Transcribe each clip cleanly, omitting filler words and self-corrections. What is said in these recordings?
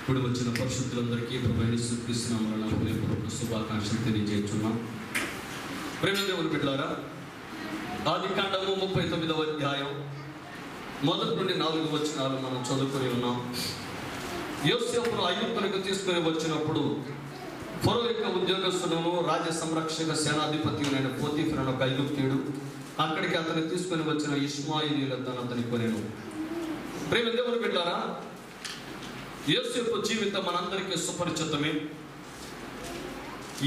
ఇప్పుడు వచ్చిన పరిశుద్ధులందరికీ ప్రభువైన యేసుక్రీస్తు నామమున హృదయపూర్వక శుభాకాంక్షలు తెలియజేస్తున్నాం. ప్రేమ దేవుని బిడ్డలారా, ఆదికాండము 39వ అధ్యాయం 1 నుండి 4 వచనాలు మనం చదువుకొని ఉన్నాం. యోసేపును ఐగుప్తులకు తీసుకొని వచ్చినప్పుడు ఫరో యొక్క ఉద్యోగస్తులను రాజ సంరక్షక సేనాధిపతి అయిన పోతీఫెర ఒక ఐగుప్తీయుడు అక్కడికి అతను తీసుకొని వచ్చిన ఇష్మాయేలీయులతో అతని కొనెను. ప్రేమ దేవుని బిడ్డలారా, యోసేపు జీవితం మనందరికీ సుపరిచితమే.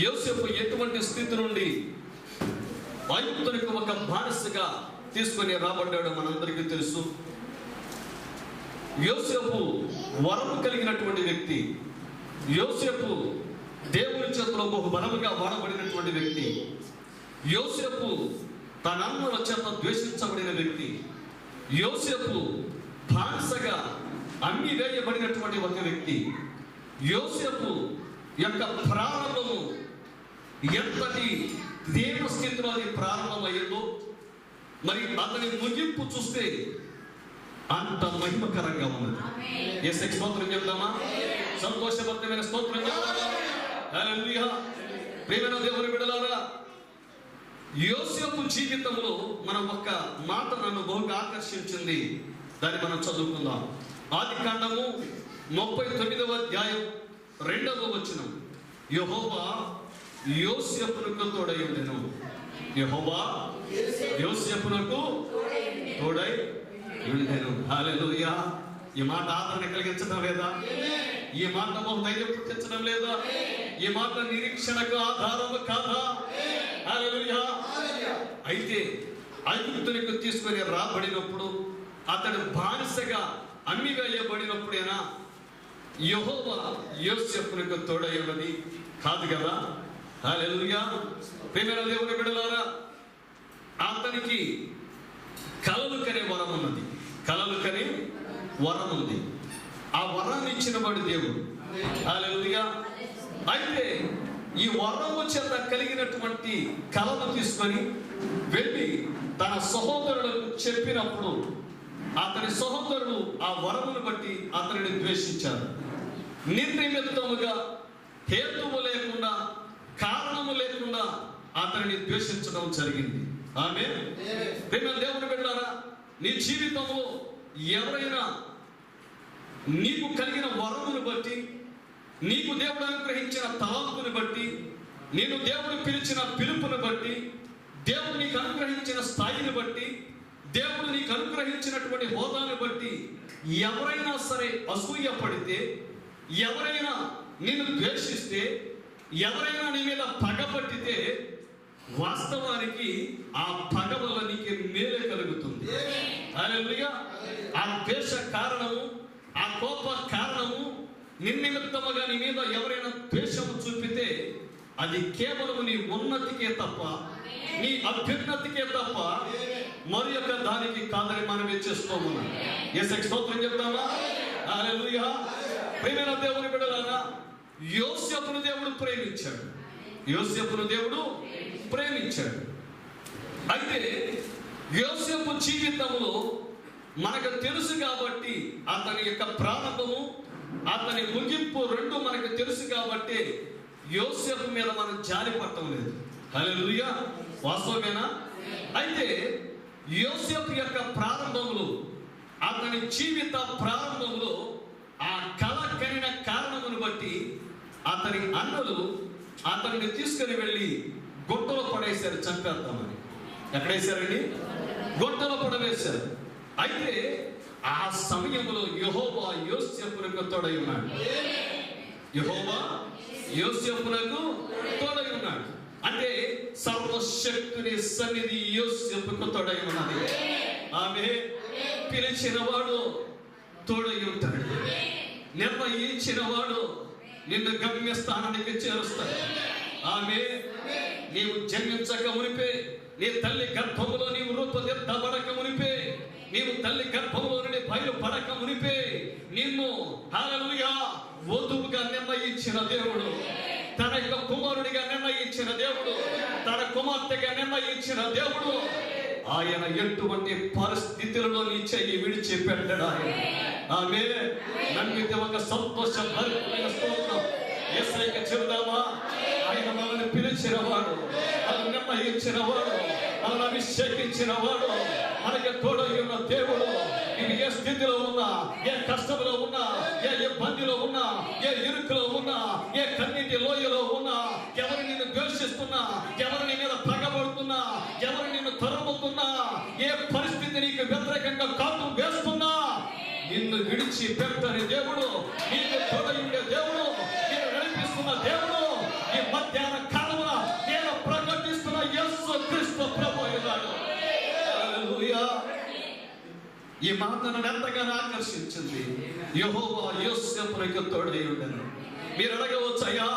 యోసేపు ఎటువంటి స్థితి నుండి ఐగుప్తునికి ఒక బానిసగా తీసుకొని రాబడ్డాడో మనందరికీ తెలుసు. యోసేపు వరము కలిగినటువంటి వ్యక్తి. యోసేపు దేవుని చేతిలో బహు బలముగా వాడబడినటువంటి వ్యక్తి. యోసేపు తన అన్నల చేత ద్వేషించబడిన వ్యక్తి. యోసేపు బానిసగా అమ్మి వేయబడినటువంటి ఒక వ్యక్తి. యోసేపు యొక్క ప్రారంభము ఎంతటి దేవ స్థితిలో అది ప్రారంభమయ్యిందో, మరి అతని ముగింపు చూస్తే అంత మహిమకరంగా ఉన్నది. యేసుకి స్తోత్రం చెప్దామా? సంతోషభరితమైన స్తోత్రం చెప్దామా? హల్లెలూయా. ప్రియమైన దేవుని బిడ్డలారా, యోసేపు జీవితంలో మనం ఒక మాట నన్ను బహుగా ఆకర్షించింది. దాన్ని మనం చదువుకుందాం. ఆదికాండము 39వ అధ్యాయం 2వ వచనం. యెహోవా యోసేపునకు తోడై ఉండెను. యెహోవా యోసేపునకు తోడై ఉండెను. హల్లెలూయా. ఈ మాట ఆదరణ కలిగించడం లేదా? ఈ మాట ధైర్యం పుట్టించడం లేదా? ఈ మాట నిరీక్షణకు ఆధారము కాదా? హల్లెలూయా. అయితే ఐగుప్తునికి తీసుకొని రాబడినప్పుడు, అతడు బానిసగా అమ్మి వేయబడినప్పుడైనా యెహోవా యోసేపునకు తోడై ఉన్నది కాదు కదా? హల్లెలూయా. ప్రియమైన దేవుని బిడ్డలారా, అతనికి కలలు కనే వరం ఉన్నది. కలలు కనే వరం ఉంది. ఆ వరాన్ని ఇచ్చిన వాడు దేవుడు. హల్లెలూయా. అయితే ఈ వరము చేత కలిగినటువంటి కలను తీసుకొని వెళ్ళి తన సహోదరులకు చెప్పినప్పుడు, అతని సహోదరులు ఆ వరమును బట్టి అతనిని ద్వేషించారు. నిర్నిమిత్తముగా, హేతువు లేకుండా, కారణము లేకుండా అతనిని ద్వేషించడం జరిగింది. ఆమేన్. ప్రియమైన దేవుని బిడ్డలారా, నీ జీవితంలో ఎవరైనా నీకు కలిగిన వరమును బట్టి, నీకు దేవుడు అనుగ్రహించిన తలాంతుని బట్టి, నేను దేవుడు పిలిచిన పిలుపుని బట్టి, దేవుడు నీకు అనుగ్రహించిన స్థాయిని బట్టి, దేవుడు నీకు అనుగ్రహించినటువంటి హోదాను బట్టి ఎవరైనా సరే అసూయ పడితే, ఎవరైనా నిన్ను ద్వేషిస్తే, ఎవరైనా నీ మీద పగపట్టితే, వాస్తవానికి ఆ పగ వల్ల నీకు మేలే కలుగుతుంది. హల్లెలూయా. ఆ ద్వేష కారణము, ఆ కోప కారణము, నిర్నిమిత్తముగా నీ మీద ఎవరైనా ద్వేషము చూపితే అది కేవలం నీ ఉన్నతికే తప్ప, నీ అభ్యున్నతికే తప్ప మరి యొక్క దానికి కాదని మనమే చేసుకోమన్నాం. యేసుకి స్తోత్రం చెప్తామా? హల్లెలూయా. ప్రియమైన దేవుని బిడ్డలారా, యోసేపును దేవుడు ప్రేమించాడు. యోసేపును దేవుడు ప్రేమించాడు. అయితే యోసేపు జీవితంలో మనకు తెలుసు కాబట్టి, అతని యొక్క ప్రారంభము, అతని ముగింపు రెండు మనకు తెలుసు కాబట్టి యోసేపు మీద మనం జాలి పడటం లేదు. హల్లెలూయా. వాస్తవమేనా? అయితే యోసేపు యొక్క ప్రారంభంలో, అతని జీవిత ప్రారంభంలో ఆ కళ కనిన కారణమును బట్టి అతని అన్నలు అతనిని తీసుకుని వెళ్ళి గుట్టలో పడేశారు, చంపేద్దామని. ఎక్కడేశారండి? గుట్టలో పడవేశారు. అయితే ఆ సమయంలో యెహోవా యోసేపునకు తోడై ఉన్నాడు. యెహోవా యోసేపునకు తోడై ఉన్నాడు. అంటే సర్వశక్తుని సన్నిధి యోసేపుకు తోడై ఉన్నది. ఆమె పిలిచిన వాడు తోడై ఉంటాడు. నిర్ణయించిన వాడు నిన్ను గమ్యస్థానానికి చేరుస్తాడు. ఆమె నీవు జన్మించక మునిపే, నీ తల్లి గర్భములో నీవు రూపుదిద్దబడక మునిపే, నీవు తల్లి గర్భంలో నుండి బయలుపడక మునిపే నిన్ను హల్లెలూయా వధువుగా నిర్ణయించిన దేవుడు, తన యొక్క కుమారుడిగా నిర్ణయించిన దేవుడు, తన కుమార్తెగా నిర్ణయించిన దేవుడు. ఆయన ఎటువంటి పరిస్థితులలో నీ చెయ్యి విడిచిపెట్టడు. ఆయన ఆమేన్. నమ్మితే ఒక సంతోష భరితమైన స్తోత్రం యేసయ్యకి చెబుదామా? ఆయన మనల్ని పిలిచినవాడు, మనల్ని నిర్ణయించినవాడు, మనల్ని అభిషేకించినవాడు, మనకి తోడై ఉన్న దేవుడు. ఇది ఏ స్థితిలో ఉన్నా, ఏ కష్టంలో ఉన్నా, ఏ ఇబ్బందిలో ఉన్నా, ఏ ఇరుకులో ఉన్నా, ఏ కన్నీటి లోయలో ఉన్నా, ఎవరు నిన్ను ద్వేషిస్తున్నా, ఎవరు నీ మీద పగబడుతున్నా, ఎవరు నిన్ను తరుముతున్నా, ఏ పరిస్థితి నీకు వ్యతిరేకంగా కాటు వేస్తున్నా, నిన్ను విడిచి పెట్టని దేవుడు, నీకు తోడై ఉండే దేవుడు, నిన్ను నడిపిస్తున్న దేవుడు. ఈ మధ్యాహ్న కాలమున నేను ప్రకటిస్తున్న యేసు క్రీస్తు ప్రభు అయినాడు. హల్లెలూయా. ఈ మాట నన్ను ఎంతగానో ఆకర్షించింది. యెహోవా యోసేపునికి తోడై ఉండెను. మీరు అడగవచ్చు, అయ్యా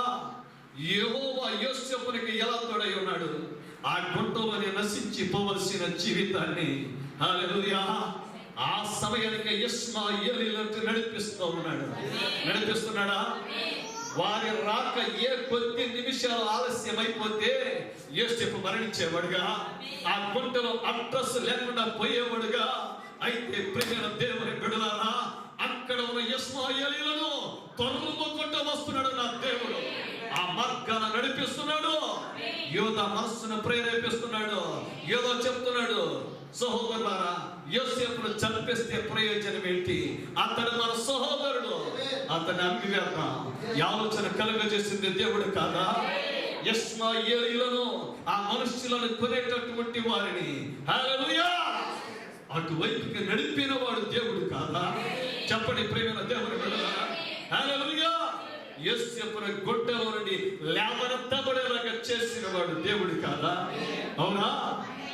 యెహోవా యోసేపునికి ఎలా తోడై ఉన్నాడు? ఆ గుంటలోనే నశించిపోవలసిన జీవితాన్ని హల్లెలూయా ఆ సమయానికి ఇష్మాయేలీయులను నడిపిస్తూ ఉన్నాడు. నడిపిస్తున్నాడా? వారి రాక ఏ కొద్ది నిమిషాలు ఆలస్యం అయిపోతే యోసేపు మరణించేవాడుగా, ఆ గుంటలో అడ్రస్ లేకుండా పోయేవాడుగా. అయితే ప్రియమైన దేవుని బిడ్డలారా, అక్కడ ఉన్న ఇష్మాయేలీయులను తరుముకుంటూ వస్తున్నాడు నా దేవుడు. ఆ మార్గాన నడిపిస్తున్నాడు. యోధ మనస్సును ప్రేరేపిస్తున్నాడు. యోధ చెప్తున్నాడు, సహోదరులారా, యోసేపును చంపేస్తే ప్రయోజనం ఏంటి? అతడు మన సహోదరుడు, అతని అమ్మివేద్దాం. ఆలోచన కలుగజేసింది దేవుడు కాదా? ఇష్మాయేలీయులను, ఆ మనుష్యులను కొనేటటువంటి వారిని హల్లెలూయా అటువైపుకి నడిపిన వాడు దేవుడు కాదా? చెప్పండి ప్రియమైన దేవుని బిడ్డలారా, హల్లెలూయా. యోసేపును గుడ్డలో నుండి లేవనెత్తబడేలాగా చేసిన వాడు దేవుడు కాదా? అవునా?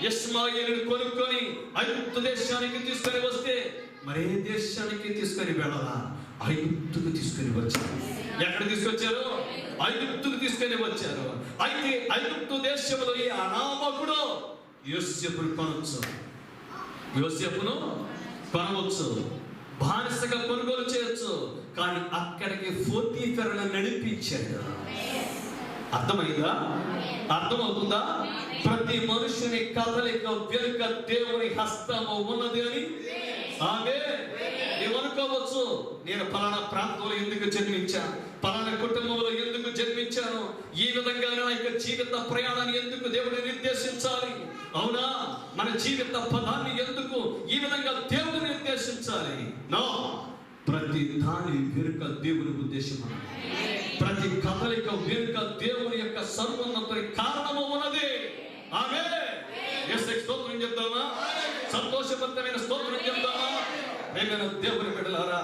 ఇష్మాయేలుని కొనుక్కొని ఐగుప్తు దేశానికి తీసుకొని వస్తే మరే దేశానికి తీసుకొని వెళ్ళాలా? ఐగుప్తుకు తీసుకొని వచ్చారు. ఎక్కడ తీసుకొచ్చారు? ఐగుప్తుకు తీసుకొని వచ్చారు. అయితే ఐగుప్తు దేశంలో ఈ అనామకుడు యోసేపును కొనవచ్చు, యోసేపును కొనవచ్చు, బానిసగా కొనుగోలు చేయొచ్చు. కానీ అక్కడికి పోతీఫెరను నడిపించాడు. అర్థమైందా? అర్థమవుతుందా? ప్రతి మనుషుని కదలిక వెనుక దేవుని హస్తము ఉన్నది అని. ఆమేన్. నీవు అనుకోవచ్చు, నేను పలానా ప్రాంతంలో ఎందుకు జన్మించాను, పలానా కుటుంబంలో ఎందుకు జన్మించాను, ఈ విధంగా నా యొక్క జీవిత ప్రయాణాన్ని ఎందుకు దేవుడు నిర్దేశించాలి? అవునా? మన జీవిత పదాన్ని ఎందుకు ఈ విధంగా దేవుడు నిర్దేశించాలి? నో. ప్రతి దాని వెనుక దేవుని ఉద్దేశం ఉన్నది. ప్రతి కదలిక వెనుక దేవుని యొక్క సర్వోన్నతుని కారణము ఉన్నది. ఆమేన్. యేసుకి స్తోత్రం చెప్తామా? సంతోషవంతమైన స్తోత్రం చెప్తామా? ప్రియమైన దేవుని బిడ్డలారా,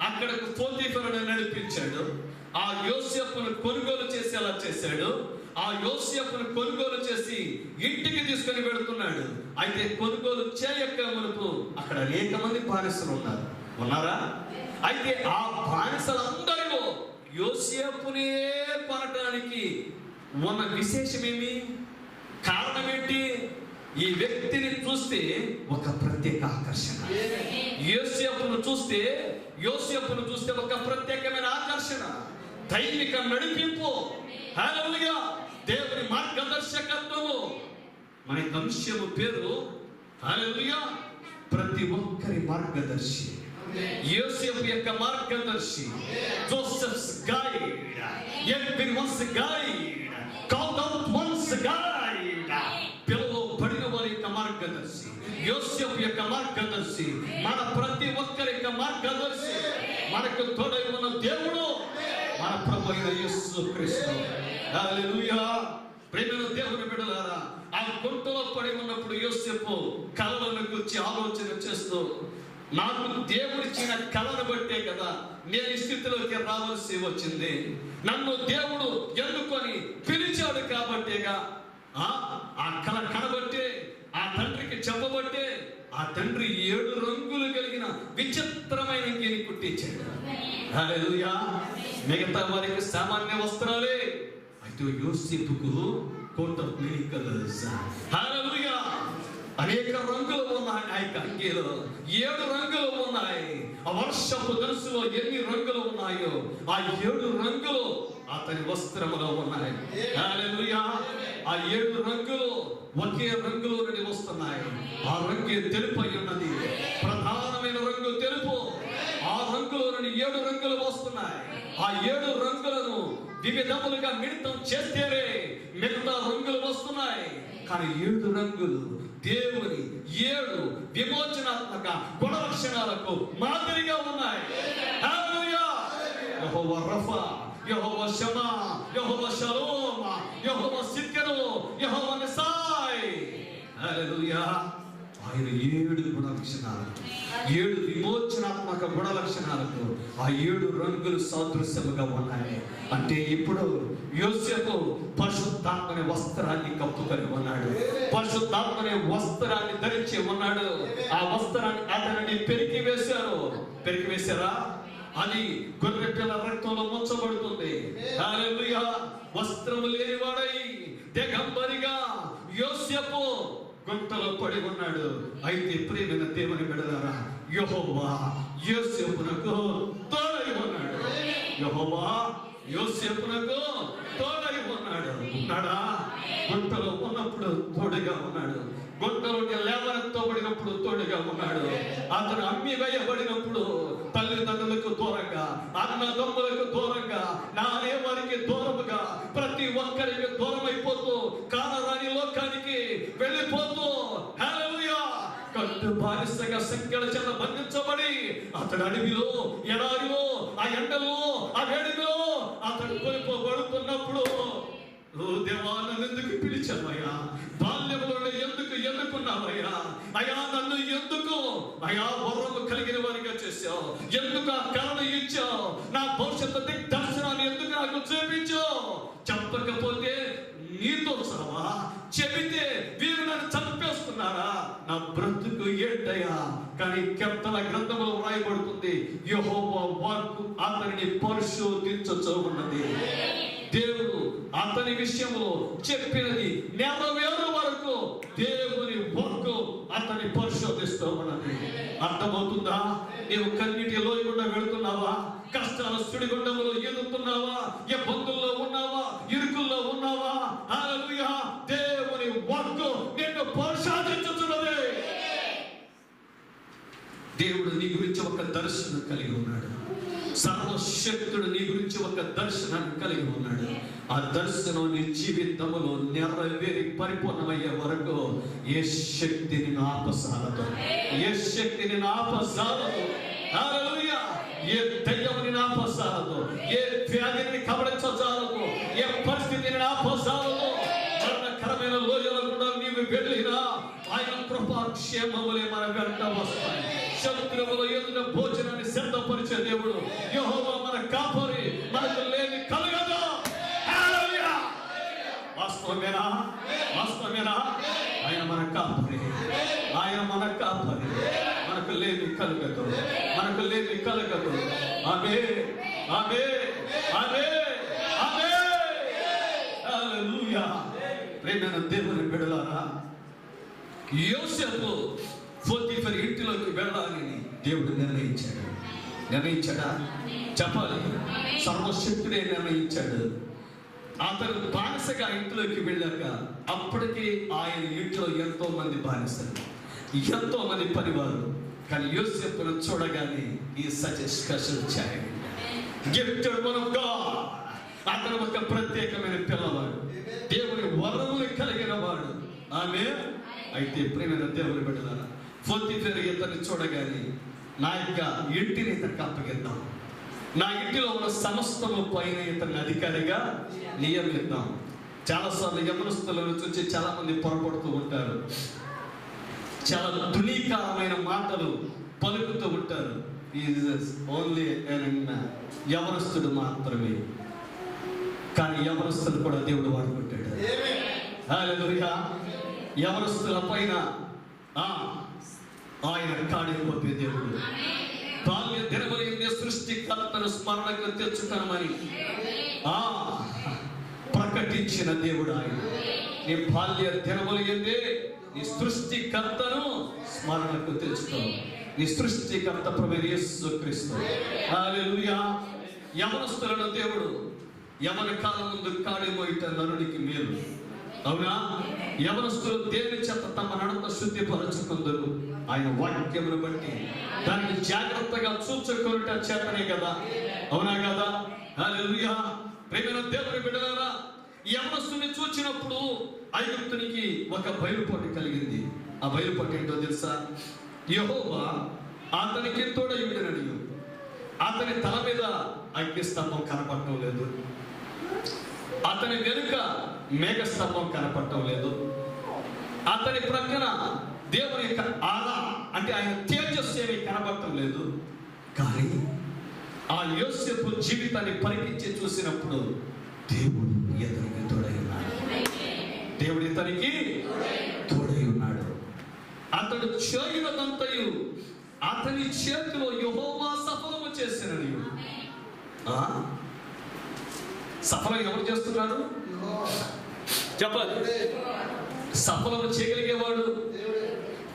అక్కడకు పోతీఫెరను నడిపించాడు. ఆ యోసేపును కొనుగోలు చేసేలా చేశాడు. ఆ యోసేపును కొనుగోలు చేసి ఇంటికి తీసుకొని వెళుతున్నాడు. అయితే కొనుగోలు చేయక మునుపు అక్కడ అనేక మంది బానిసలు ఉన్నారా? అయితే ఆ బానిసలందరిలో యోసేపునే కొనటానికి ఉన్న విశేషమేమి? కారణం ఏంటి? ఈ వ్యక్తిని చూస్తే ఒక ప్రత్యేక ఆకర్షణ. యోసేపును చూస్తే ఒక ప్రత్యేకమైన ఆకర్షణ, దైవిక నడిపింపు, హల్లెలూయా, దేవుని మార్గదర్శకత్వము. మన అంశము పేరు హల్లెలూయా ప్రతి ఒక్కరి మార్గదర్శి. యోసేపు యొక్క మార్గదర్శి, Joseph's guide, everyone's guide, called out once guide, పిలువబడిన వారి యొక్క మార్గదర్శి, యోసేపు యొక్క మార్గదర్శి, మన ప్రతి ఒక్కరి యొక్క మార్గదర్శి. మనకు తోడై ఉన్న దేవుడు మన ప్రభు అయిన యేసు క్రీస్తు. హల్లెలూయా. ప్రియమైన దేవుని బిడ్డలారా, ఆ గుంటలో పడి ఉన్నప్పుడు యోసేపు కలలను గురించి ఆలోచన చేస్తూ, నాకు దేవుడిచ్చిన కళను బట్టే కదా నేను ఈ స్థితిలోకి రావాల్సి వచ్చింది. నన్ను దేవుడు ఎన్నుకొని పిలిచాడు కాబట్టేగా ఆ కళ కనబట్టే, ఆ తండ్రికి చెప్పబట్టే ఆ తండ్రి 7 రంగులు కలిగిన విచిత్రమైన గిని కుట్టించాడు. హల్లెలూయా. మిగతా వారికి సామాన్య వస్త్రాలే, అయితే యోసేపుకు కోట్ ఆఫ్ మెనీ కలర్స్. హల్లెలూయా. అనేక రంగులు ఉన్నాయి. ఆ యొక్క అంగీలో 7 రంగులు ఉన్నాయి. ఆ వర్షపు ధనుసులో ఎన్ని రంగులు ఉన్నాయో ఆ 7 రంగులు అతని వస్త్రములో ఉన్నాయి. హల్లెలూయా. ఆ 7 రంగులు ఒకే రంగులో నుండి వస్తున్నాయి. ఆ రంగు తెలుపు అయి ఉన్నది. ప్రధానమైన రంగు తెలుపు. ఆ రంగులో నుండి 7 రంగులు వస్తున్నాయి. ఆ 7 రంగులను వివిధములుగా మిళితం చేస్తేనే మిగతా రంగులు వస్తున్నాయి. కానీ 7 రంగులు దేవుని 7 విమోచనాత్మక గుణలక్షణాలకు మాదిరిగా ఉన్నాయి. హల్లెలూయా. యెహోవా రఫా, యెహోవా షమా, యెహోవా షలోమ్, యెహోవా సిద్కెను, యెహోవా నిసాయ్. హల్లెలూయా. ఆయన 7 గుణలక్షణాలు, 7 విమోచనాత్మక గుణలక్షణాలకు ఆ 7 రంగులు సాదృశ్యముగా ఉన్నాయి. అంటే ఇప్పుడు యోసేపు పరిశుద్ధాత్మని వస్త్రాన్ని కప్పుకొని ఉన్నాడు, పరిశుద్ధాత్మని వస్త్రాన్ని ధరించి ఉన్నాడు. ఆ వస్త్రాన్ని అతనిని పెరికి వేశారా? అది గొర్రె పిల్ల రక్తంలో ముంచబడుతుంది. హల్లెలూయా. వస్త్రము లేనివాడై దిగంబరిగా యోసేపు గుంటలో పడి ఉన్నాడు. అయితే ప్రియమైన దేవుని బిడ్డలారా, యెహోవా యోసేపునకు తోడై ఉన్నాడు. యెహోవా యోసేపునకు తోడై ఉన్నాడు. ఉన్నాడా? గుంటలో ఉన్నప్పుడు తోడుగా ఉన్నాడు. గుంటలో లేవనెత్తబడినప్పుడు తోడుగా ఉన్నాడు. అతను అమ్మి వేయబడినప్పుడు తల్లిదండ్రులకు దూరంగా, అన్నదమ్ములకు దూరంగా, నానే వారికి దూరముగా, ప్రతి ఒక్కరికి దూరం అయిపోతూ కానరాని లోకానికి వెళ్ళిపోతూ, హల్లెలూయా, కట్టు బానిసగా సంఖ్యల చేత బంధించబడి అతడు అడవిలో, ఎడారిలో, ఆ ఎండలో, ఆ వేడిలో అతడు కొనిపోబడుతున్నప్పుడు, ఓ దేవా, నన్ను ఎందుకు పిలిచావయ్యా? బాల్యంలో ఎందుకు ఎన్నుకున్నావయ్యా? అయ్యా, నన్ను ఎందుకు అయ్యా వరము కలిగిన వారిగా చేశావు? ఎందుకు ఆ కళను ఇచ్చావు? నా భవిష్యత్తు దర్శనాన్ని ఎందుకు నాకు చూపించావు? చెప్పకపోతే నీతో సహా, చెబితే వీరు నన్ను చంపేస్తున్నారా? నా బ్రతుకు ఏంటయ్యా? కానీ కీర్తన గ్రంథంలో వ్రాయబడుతుంది, యెహోవా వాక్కు అతనిని పరిశోధించుచూ ఉన్నది. దేవుడు అతని విషయంలో చెప్పినది నెరవేరు వరకు దేవుని వాక్కు అతని పరిశోధిస్తూ ఉన్నది. అర్థమవుతుందా? నీవు కన్నీటి లోయ గుండా వెళుతున్నావా? కష్టాల సుడిగుండంలో ఎదుగుతున్నావా? ఇబ్బందుల్లో ఉన్నావా? ఇరుకుల్లో ఉన్నావా? హల్లెలూయా. దేవుని వాక్కు నిన్ను పరిశోధించుచున్నది. దేవుడు నీ గురించి ఒక దర్శనం కలిగి ఉన్నాడు. సర్వశక్తుడు నీ గురించి ఒక దర్శనాన్ని కలిగి ఉన్నాడు. ఆ దర్శనం నీ జీవితంలో నెరవేరి పరిపూర్ణమయ్యే వరకు ఏ శక్తి నిన్ను ఆపసాలదు, ఏ శక్తి నిన్ను ఆపసాలదు. హల్లెలూయా. ఏ దయ్యం నిన్ను ఆపసాలదు, ఏ వ్యాధిని కబళించజాలదు, ఏ పరిస్థితిని ఆపసాలదు. మరణకరమైన లోయల కూడా నీవు వెళ్ళినా ఆయన కృపా క్షేమములే మన వెంట వస్తాయి. శత్రువుల ఎదుట భోజనాన్ని సిద్ధపరిచే దేవుడు యెహోవా మన కాపరి, మనకు లేని కలగదు. హల్లెలూయా. వాస్తవమేనా? వాస్తవమేనా? ఆయన మన కాపరి, ఆయన మన కాపరి, మనకు లేని కలగదు, మనకు లేని కలగదు. ఆమేన్, ఆమేన్, ఆమేన్, ఆమేన్. హల్లెలూయా. ప్రియమైన దేవుని బిడ్డలారా, యోసేపు పోతీఫర్ ఇంటిలోకి వెళ్ళాలని దేవుడు నిర్ణయించాడా? చెప్పాలి. సర్వశక్తుడే నిర్ణయించాడు. అతను బానిసగా ఇంట్లోకి వెళ్ళాక అప్పటికి ఆయన ఇంట్లో ఎంతో మంది బానిసలు, ఎంతో మంది పరివారు. కానీ యోసేపును చూడగానే ఈ such a special child, gifted one of God. అతను ఒక ప్రత్యేకమైన పిల్లవాడు, దేవుని వరములు కలిగిన వాడు. ఆమేన్. అయితే ప్రియమైన దేవుని బిడ్డలారా, పోతీఫర్ ఇతన్ని చూడగానే నా యొక్క ఇంటిని ఇతనికి అప్పగిద్దాం, నా ఇంటిలో ఉన్న సమస్తము పైన ఇతన్ని అధికారిగా నియమిద్దాం. చాలాసార్లు యవనస్తులను చూసి చాలా మంది పొరపడుతూ ఉంటారు, చాలా దునీకరమైన మాటలు పలుకుతూ ఉంటారు. ఓన్లీ యవనస్తుడు మాత్రమే. కానీ యవనస్తులు కూడా దేవుడు వాడుకుంటాడు. హల్లెలూయా. యవనస్తుల పైన ఆయన కార్యం పంపే దేవుడు. బాల్య దినములందే సృష్టికర్తను స్మరణకు తెచ్చుకొనమని ప్రకటించిన దేవుడు ఆయన. నీ బాల్య దినములందే నీ సృష్టికర్తను స్మరణకు తెచ్చుకో. నీ సృష్టికర్త ప్రభువైన యేసుక్రీస్తు. హల్లెలూయా. యవనస్తులను దేవుడు యవన కాలం ముందు కాడి మోయిట నరునికి మేలు. అవునా? యవనస్తులు దేవుని చేత తమ నడత శుద్ధిపరచుకుందరు. ఆయన వాక్యమును బట్టి దాన్ని జాగ్రత్తగా చూచుకొనుట చేతనే కదా. అవునా కదా? హల్లెలూయా. ప్రియమైన దేవుని బిడ్డలారా, ఈ యవనస్తుని చూచినప్పుడు ఐగుప్తునికి ఒక బయలుపాటు కలిగింది. ఆ బయలుపాటు ఏంటో తెలుసా? యెహోవా అతనికి తోడయుండెననియు. అతని తల మీద అగ్నిస్తంభం కనపడటం లేదు, అతని వెనుక మేఘస్తంభం కనపడటం లేదు, అతని ప్రక్కన దేవుని యొక్క ఆరా అంటే ఆయన తేజస్సు ఏమీ కనపడటం లేదు. కానీ ఆ యోసేపు జీవితాన్ని పరికించి చూసినప్పుడు దేవుడు ఇతనికి తోడై ఉన్నాడు. దేవుడు ఇతనికి తోడై ఉన్నాడు. అతడు చేయనదంతయు అతని చేతిలో యెహోవా సఫలము చేసినని. సఫలం ఎవరు చేస్తున్నాడు చెప్పాలి? సఫలము చేయగలిగేవాడు,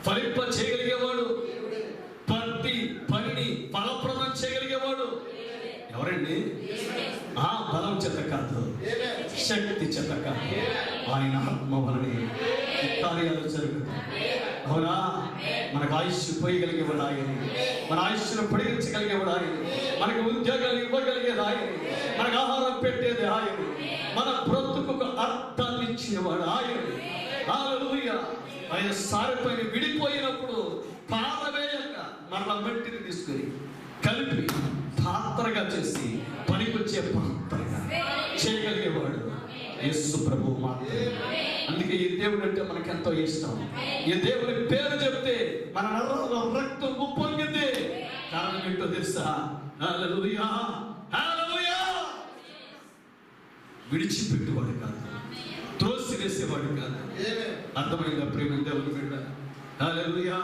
ఫలింప చేయగలిగేవాడు, ప్రతి పనిని ఫలప్రదం చేయగలిగేవాడు ఎవరండి? బలం చేత కాదు, శక్తి చేత కాదు, ఆయన ఆత్మ వలనే కార్యాలు జరుగుతాయి. అవునా? మనకు ఆయుష్ పోయగలిగేవాడు ఆయన, మన ఆయుష్ను పొడిగించగలిగేవాడు ఆయన, మనకు ఉద్యోగాలు ఇవ్వగలిగేది ఆయన, మనకు ఆహారం పెట్టేది ఆయన, మన బ్రతుకు అర్థాన్ని ఇచ్చినవాడు ఆయన. హల్లెలూయా. ఆయన సారిపైన విడిపోయినప్పుడు పారవేయక మరల మట్టిని తీసుకుని కలిపి పాత్రగా చేసి పనికొచ్చే పాత్రగా చేయగలిగేవాడు యేసు ప్రభువు మాత్రమే. అందుకే ఈ దేవుడు అంటే మనకెంతో ఇష్టం. ఈ దేవుని పేరు చెప్తే మన నరాల్లో రక్తం ఉప్పొంగింది. కారణం ఏంటో తెలుసా? హల్లెలూయా, హల్లెలూయా. విడిచిపెట్టేవాడు కాదు, త్రోసి వేసేవాడు కాదు. అర్థమైందా ప్రేమ దేవుని బిడ్డ? హల్లెలూయా.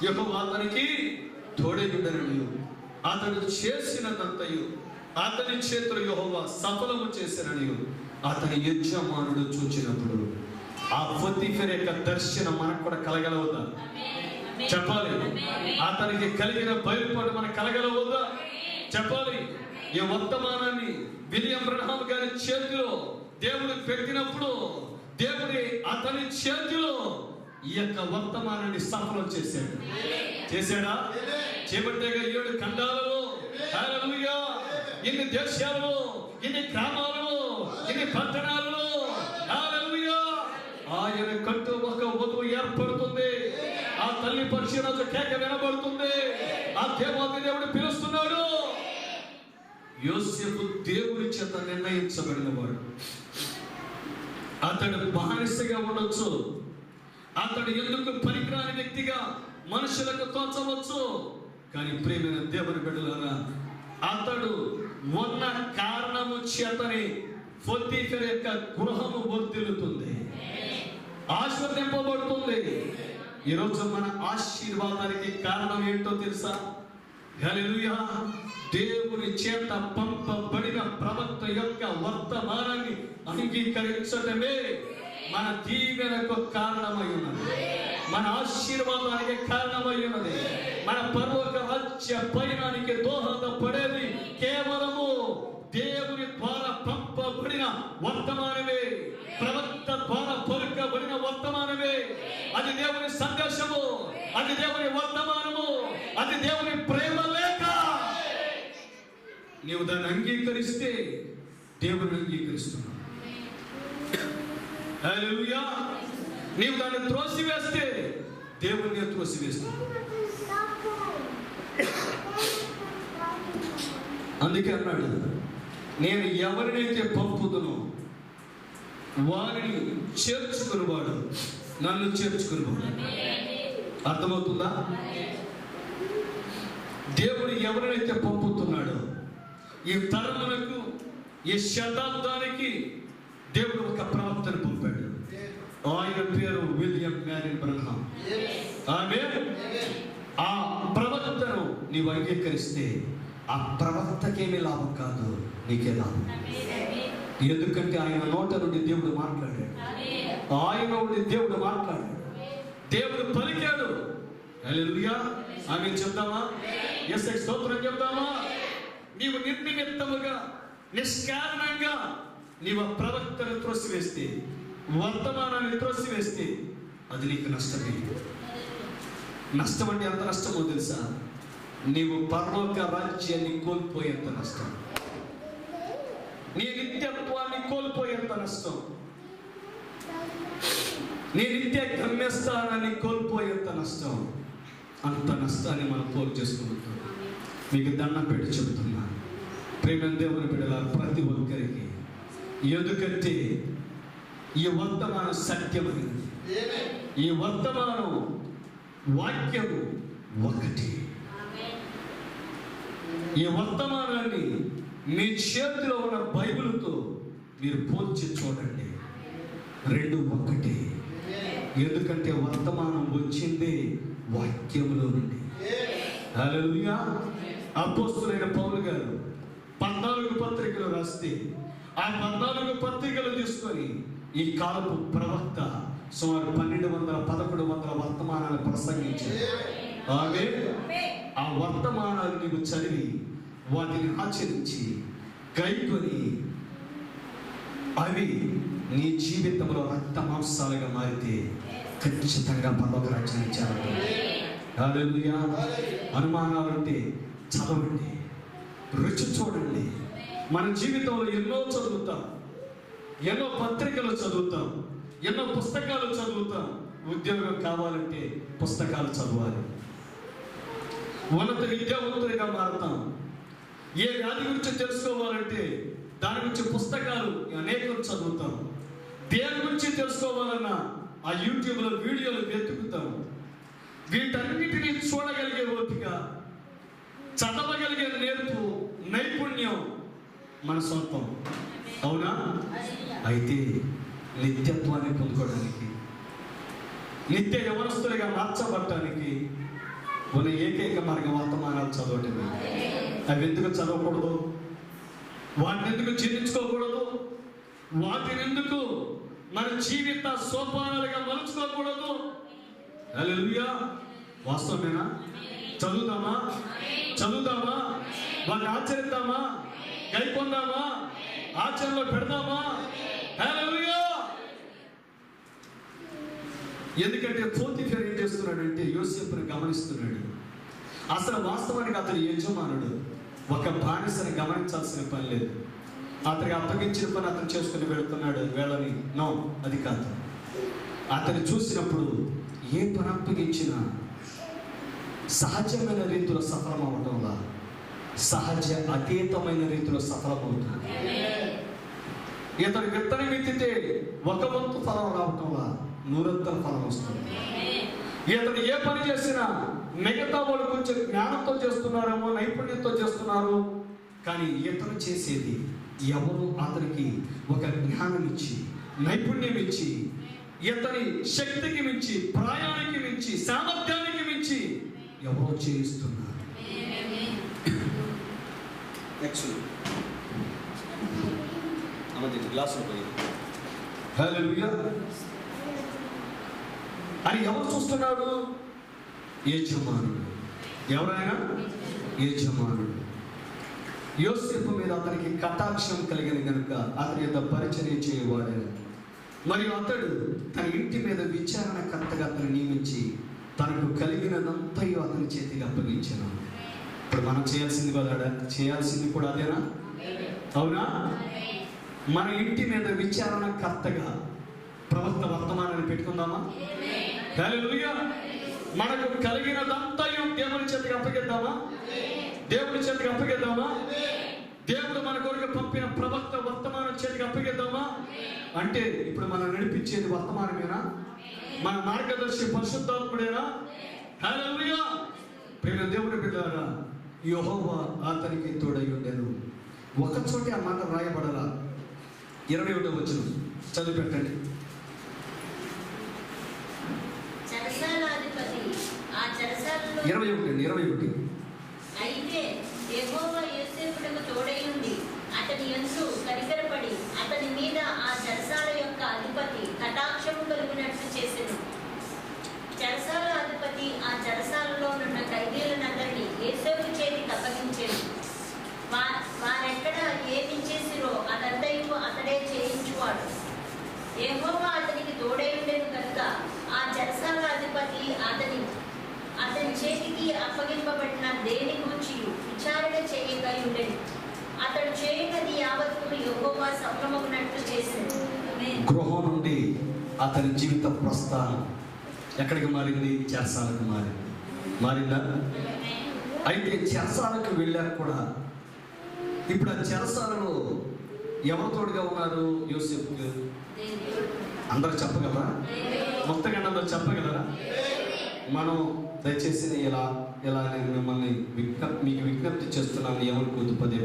యెహోవా అతనికి తోడయుండెననియు, అతడు చేసినదంతయు అతని చేతులు యెహోవా సఫలము చేసిననియు అతని యజమానుడు చూచినప్పుడు. ఆ పొతిఫెర యొక్క దర్శనం మనకు కూడా కలగలవద్దా? చెప్పాలి. అతనికి కలిగిన బయలుపాటు మనకు కలగలవద్దా? చెప్పాలి. ఈ వర్తమానాన్ని విలియం బ్రహ్మ్ గారి చేతిలో దేవుడు పెట్టినప్పుడు దేవుడి అతని చేతిలో ఈ యొక్క వర్తమానాన్ని సఫలం చేశాడు. చేశాడా? చేపట్టేగా 7 ఖండాలలో, హల్లెలూయా, ఇన్ని దేశాలలో, ఇన్ని గ్రామాలలో, ఇన్ని పట్టణాలలో, హల్లెలూయా, ఆయన కంటూ ఒక వధువు ఏర్పడుతుంది. ఆ తల్లి పరిశీలన కేక వినబడుతుంది. ఆ దేవాది దేవుడు పిలుస్తున్నాడు. యోసేపు దేవుని చేత నిర్ణయించబడినవాడు. అతడు బానిసగా ఉండొచ్చు, అతడు ఎందుకు పనికిరాని వ్యక్తిగా మనుషులకు తోచవచ్చు, కానీ ప్రేమైన దేవుని బిడ్డలారా, అతడు ఉన్న కారణము చేతని పొతిఫెర యొక్క గృహము వర్ధిల్లుతుంది, ఆశీర్వదింపబడుతుంది. ఈరోజు మన ఆశీర్వాదానికి కారణం ఏంటో తెలుసా? హల్లెలూయా. దేవుని చేత పంపబడిన ప్రవక్త యొక్క వర్తమానాన్ని అంగీకరించటమే మన దీవెనకు కారణమై ఉన్నది, మన ఆశీర్వాదానికి కారణమై ఉన్నది. మన పరలోక రాజ్య పయనానికి దోహదపడేది కేవలము దేవుని ద్వారా పంపబడిన వర్తమానమే, ప్రవక్త ద్వారా పలుకబడిన వర్తమానమే. అది దేవుని సందేశము, అది దేవుని వర్తమానము, అది దేవుని ప్రేమ లేఖ. నీవు దాన్ని అంగీకరిస్తే దేవుని అంగీకరిస్తున్నావు. హల్లెలూయా. నీవు దాన్ని త్రోసివేస్తే దేవుని త్రోసివేస్తున్నావు. అందుకే అన్నాడు, నేను ఎవరినైతే పంపుదునో వారిని చేర్చుకునివాడు నన్ను చేర్చుకునివాడు. అర్థమవుతుందా? దేవుడు ఎవరినైతే పంపుతున్నాడో ఈ తరములకు, ఈ శతాబ్దానికి దేవుడు ఒక ప్రవక్తను పంపాడు. ఆయన పేరు విలియం మ్యారియన్ బ్రహ్మ్. ఆమేన్. ఆ ప్రవక్తను నీవు అంగీకరిస్తే ఆ ప్రవక్తకేమీ లాభం కాదు, నీకే లాభం. ఎందుకంటే ఆయన నోట నుండి దేవుడు మాట్లాడాడు, ఆయన నుండి దేవుడు మాట్లాడాడు, దేవుడు పలికాడు. హల్లెలూయా. ఆమేన్ చెప్తామా? యేసుకి స్తోత్రం చెప్తామా? నీవు నిర్నిమిత్తముగా, నిష్కారణంగా నీవు ప్రవక్తను త్రోసివేస్తే, వర్తమానాన్ని త్రోసివేస్తే అది నీకు నష్టమే. నష్టం అంటే ఎంత నష్టమో తెలుసా? నీవు పరలోక రాజ్యాన్ని కోల్పోయేంత నష్టం, నీ నిత్యత్వాన్ని కోల్పోయేంత నష్టం, నీ నిత్య గమ్యస్థానాన్ని కోల్పోయేంత నష్టం. అంత నష్టాన్ని మనం పోగు చేసుకుంటాం. మీకు దండం పెట్టి చెబుతున్నా, ప్రేమ దేవుని బిడ్డలారా, ప్రతి ఒక్కరికి. ఎందుకంటే ఈ వర్తమానం సత్యమైనది, ఈ వర్తమానం వాక్యము ఒకటి. ఈ వర్తమానాన్ని మీ చేతిలో ఉన్న బైబిల్తో మీరు పోల్చి చూడండి, రెండు ఒకటి. ఎందుకంటే వర్తమానం వచ్చింది వాక్యములో నుండి. హల్లెలూయా. అపోస్తలుడైన పౌలు గారు 14 పత్రికలు రాస్తే ఆ 14 పత్రికలు తీసుకొని ఈ కాలపు ప్రవక్త సుమారు 1200-1100 వర్తమానాలు ప్రసంగించారు. ఆ వర్తమానాలు నీవు చదివి వాటిని ఆచరించి గైకొని అవి నీ జీవితంలో రక్త మాంసాలుగా మారితే ఖచ్చితంగా పరలోక రాజ్యాన్ని చేరతావు. హల్లెలూయా. అనుమానాలుంటే చదవండి, రుచి చూడండి. మన జీవితంలో ఎన్నో చదువుతాం, ఎన్నో పత్రికలు చదువుతాం, ఎన్నో పుస్తకాలు చదువుతాం. ఉద్యోగం కావాలంటే పుస్తకాలు చదవాలి, ఉన్నత విద్యావంతులుగా మారుతాం. ఏ వ్యాధి గురించి తెలుసుకోవాలంటే దాని గురించి పుస్తకాలు అనేకం చదువుతాం. దేని గురించి తెలుసుకోవాలన్నా ఆ యూట్యూబ్లో వీడియోలు వెతుకుతాం. వీటన్నిటినీ చూడగలిగే ఓపిక, చదవగలిగే నేర్పు, నైపుణ్యం మన సొంతం. అవునా? అయితే నిత్యత్వాన్ని పొందుకోవడానికి, నిత్య యవనస్తులుగా మార్చబడటానికి ఉన్న ఏకైక మార్గం వర్తమానాలు చదవటమే. అవి ఎందుకు చదవకూడదు? వాటిని ఎందుకు జీర్ణించుకోకూడదు? వాటిని ఎందుకు మన జీవిత సోపానాలుగా మలుచుకోకూడదు? హల్లెలూయా. వాస్తవమేనా? చదువుదామా? వాటిని ఆచరిద్దామా? గైకొందామా? ఆచరణలో పెడదామా? హల్లెలూయా. ఎందుకంటే పోతీఫెర ఏం చేస్తున్నాడంటే యోసేపుని గమనిస్తున్నాడు. అసలు వాస్తవానికి అతని యజమానుడు ఒక బానిసని గమనించాల్సిన పని లేదు. అతనికి అప్పగించిన పని అతను చేసుకుని వెళుతున్నాడు. వెళ్ళని నో, అది కాదు. అతను చూసినప్పుడు ఏ పని అప్పగించినా సహజమైన రీతిలో సఫలం అవటంలా, సహజ అతీతమైన రీతిలో సఫలమవుతుంది. ఇతను విత్తనం ఎత్తితే 1 వంతు ఫలం రావటంలా 100 ఫలం వస్తుంది. ఇతను ఏ పని చేసినా మిగతా వాళ్ళు కొంచెం జ్ఞానంతో చేస్తున్నారేమో, నైపుణ్యంతో చేస్తున్నారు. కానీ ఇతను చేసేది ఎవరు అతనికి ఒక జ్ఞానం ఇచ్చి, నైపుణ్యం ఇచ్చి, ఇతని శక్తికి మించి, ప్రాయానికి మించి, సామర్థ్యానికి మించి ఎవరో చేయిస్తున్నారు. హల్లెలూయా. అని ఎవరు చూస్తున్నాడు? యజమానుడు. ఎవరైనా యజమానుడు. యోసేపు మీద అతనికి కటాక్షం కలిగిన కనుక అతని యొక్క పరిచర్య చేయవాడు. మరియు అతడు తన ఇంటి మీద విచారణకర్తగా అతను నియమించి తనకు కలిగినదంతయు అతని చేతికి అప్పగించాను. ఇప్పుడు మనం చేయాల్సింది కూడా అదేనా? అవునా? మన ఇంటి మీద విచారణకర్తగా ప్రవక్త వర్తమానాన్ని పెట్టుకుందామా? హల్లెలూయా. మనకు కలిగినదంతయు దేవుని చేతికి అప్పగిద్దామా? దేవుడు మన కొరకు పంపిన ప్రవక్త వర్తమానం చేతికి అప్పగిద్దామా? అంటే ఇప్పుడు మనం నడిపించేది వర్తమానమేనా? మన మార్గదర్శి పరిశుద్ధాత్ముడేనా? హల్లెలూయా. ప్రియ దేవుని బిడ్డలారా, యెహోవా అతనికి తోడై ఉండెను. ఒక చోట ఆ మాట రాయబడాల. 21వ వచనం చదివి పెట్టండి. చెరసాలాధిపతి ఆ చెరసాలలో 21. అయితే యెహోవా యోసేపునకు తోడై ఉండి అతని యందు కనికరపడి అతని మీద ఆ చెరసాల యొక్క అధిపతి కటాక్షము కలిగినట్లు చేసెను. చెరసాల అధిపతి ఆ చెరసాలలో ఉన్న ఖైదీలనందరినీ యోసేపు చేతికి అప్పగించెను. వారెక్కడ ఏమి చేసిరో అదంతయు అతడే చేయించువాడు. యెహోవా అతనికి తోడై ఉండెను కనుక ఆ చెరసాల అధిపతి అతడు చేయనది యావత్తు యెహోవా సఫలమగునట్లు చేశాడు. గృహం నుండి అతని జీవిత ప్రస్థానం ఎక్కడికి మారింది? చెరసాలకు మారిందా? అయితే చెరసాలకు వెళ్ళాక కూడా ఇప్పుడు ఆ చెరసాలలో ఎవరు తోడుగా ఉన్నారు? యోసేపుకి. అందరూ చెప్పగలరా? మొత్తంగా అందరూ చెప్పగలరా? మనం దయచేసి ఇలా నేను మిమ్మల్ని మీకు విజ్ఞప్తి చేస్తున్నాను. ఎవరు కూతు పదే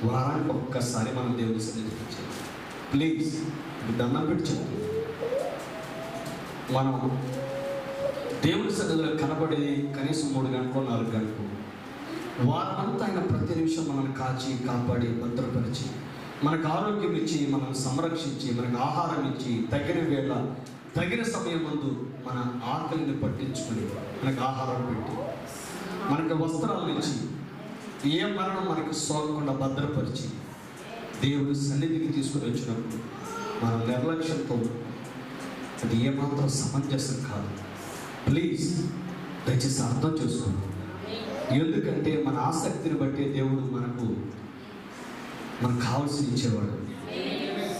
వారానికి ఒక్కసారి మనం దేవుని సన్నిధికి చేయాలి. ప్లీజ్ దండం పెట్టి చెప్తాను. మనం దేవుని సన్నిధిలో కనబడేది కనీసం 3 గంటలు 4 గంటలు. వారమంతా ఆయన ప్రతి నిమిషం మనల్ని కాచి కాపాడి భద్రపరిచి మనకు ఆరోగ్యం ఇచ్చి మనల్ని సంరక్షించి మనకు ఆహారం ఇచ్చి తగిన వేళ తగిన సమయం ముందు మన ఆకలిని పట్టించుకొని మనకు ఆహారం పెట్టి మనకు వస్త్రాలను ఇచ్చి ఏ మరణం మనకు సోకకుండా భద్రపరిచి దేవుని సన్నిధికి తీసుకుని వచ్చినప్పుడు మన నిర్లక్ష్యంతో అది ఏమాత్రం సమంజసం కాదు. ప్లీజ్ దయచేసి అర్థం చేసుకోండి. ఎందుకంటే మన ఆసక్తిని బట్టి దేవుడు మనకు కావాల్సి ఇచ్చేవాడు.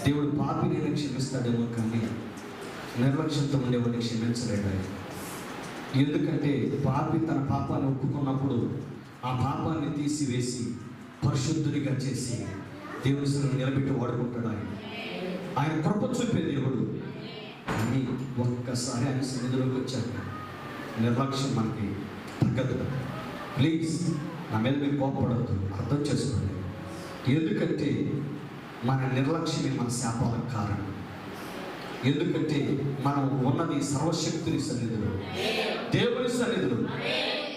దేవుడు పాపిని క్షమిస్తాడేమో కానీ నిర్లక్ష్యంతో ఉండేవాడిని క్షమించలేడు. ఎందుకంటే పాపి తన పాపాన్ని ఒప్పుకున్నప్పుడు ఆ పాపాన్ని తీసివేసి పరిశుద్ధుడిగా చేసి దేవుని సన్నిధిలో నిలబెట్టి వాడుకుంటాడు. ఆయన కృప చూపే దేవుడు. కానీ ఒక్కసారి ఆయన సన్నిధిలోకి వచ్చాక నిర్లక్ష్యం మనకి తగ్గదు. ప్లీజ్ నా మీద మీరు కోపపడద్దు, అర్థం చేసుకోండి. ఎందుకంటే మన నిర్లక్ష్యమే మన శాపాలకు కారణం. ఎందుకంటే మనం ఉన్నది సర్వశక్తుని సన్నిధిలో, దేవుని సన్నిధిలో.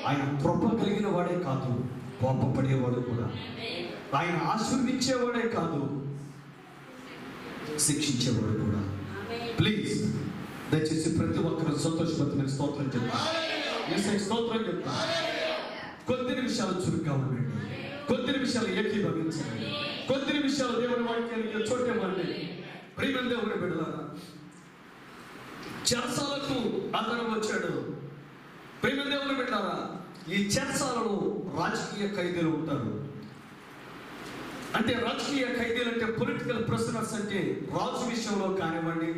ఆయన కృప కలిగిన వాడే కాదు, కోపపడేవాడు కూడా. ఆయన ఆశీర్వదించేవాడే కాదు, శిక్షించేవాడు కూడా. ప్లీజ్ దయచేసి ప్రతి ఒక్కరు సంతోషపడుతున్న స్తోత్రం చెప్తాను, స్తోత్రం చెప్తాను. కొద్ది నిమిషాలు చురుగ్గా ఉండండి, కొద్ది నిమిషాలు ఏకీభవించండి, కొద్ది నిమిషాలు దేవుని వాక్యానికి చోటేవ్వండి. ప్రియమైన దేవుని బిడ్డలారా, చెరసాలకు అతను వచ్చాడు. ప్రియమైన దేవుని బిడ్డలారా, ఈ చెరసాలలో రాజకీయ ఖైదీలు ఉంటారు. అంటే రాజకీయ ఖైదీలు అంటే పొలిటికల్ ప్రిజనర్స్. అంటే రాజు విషయంలో కానివ్వండి,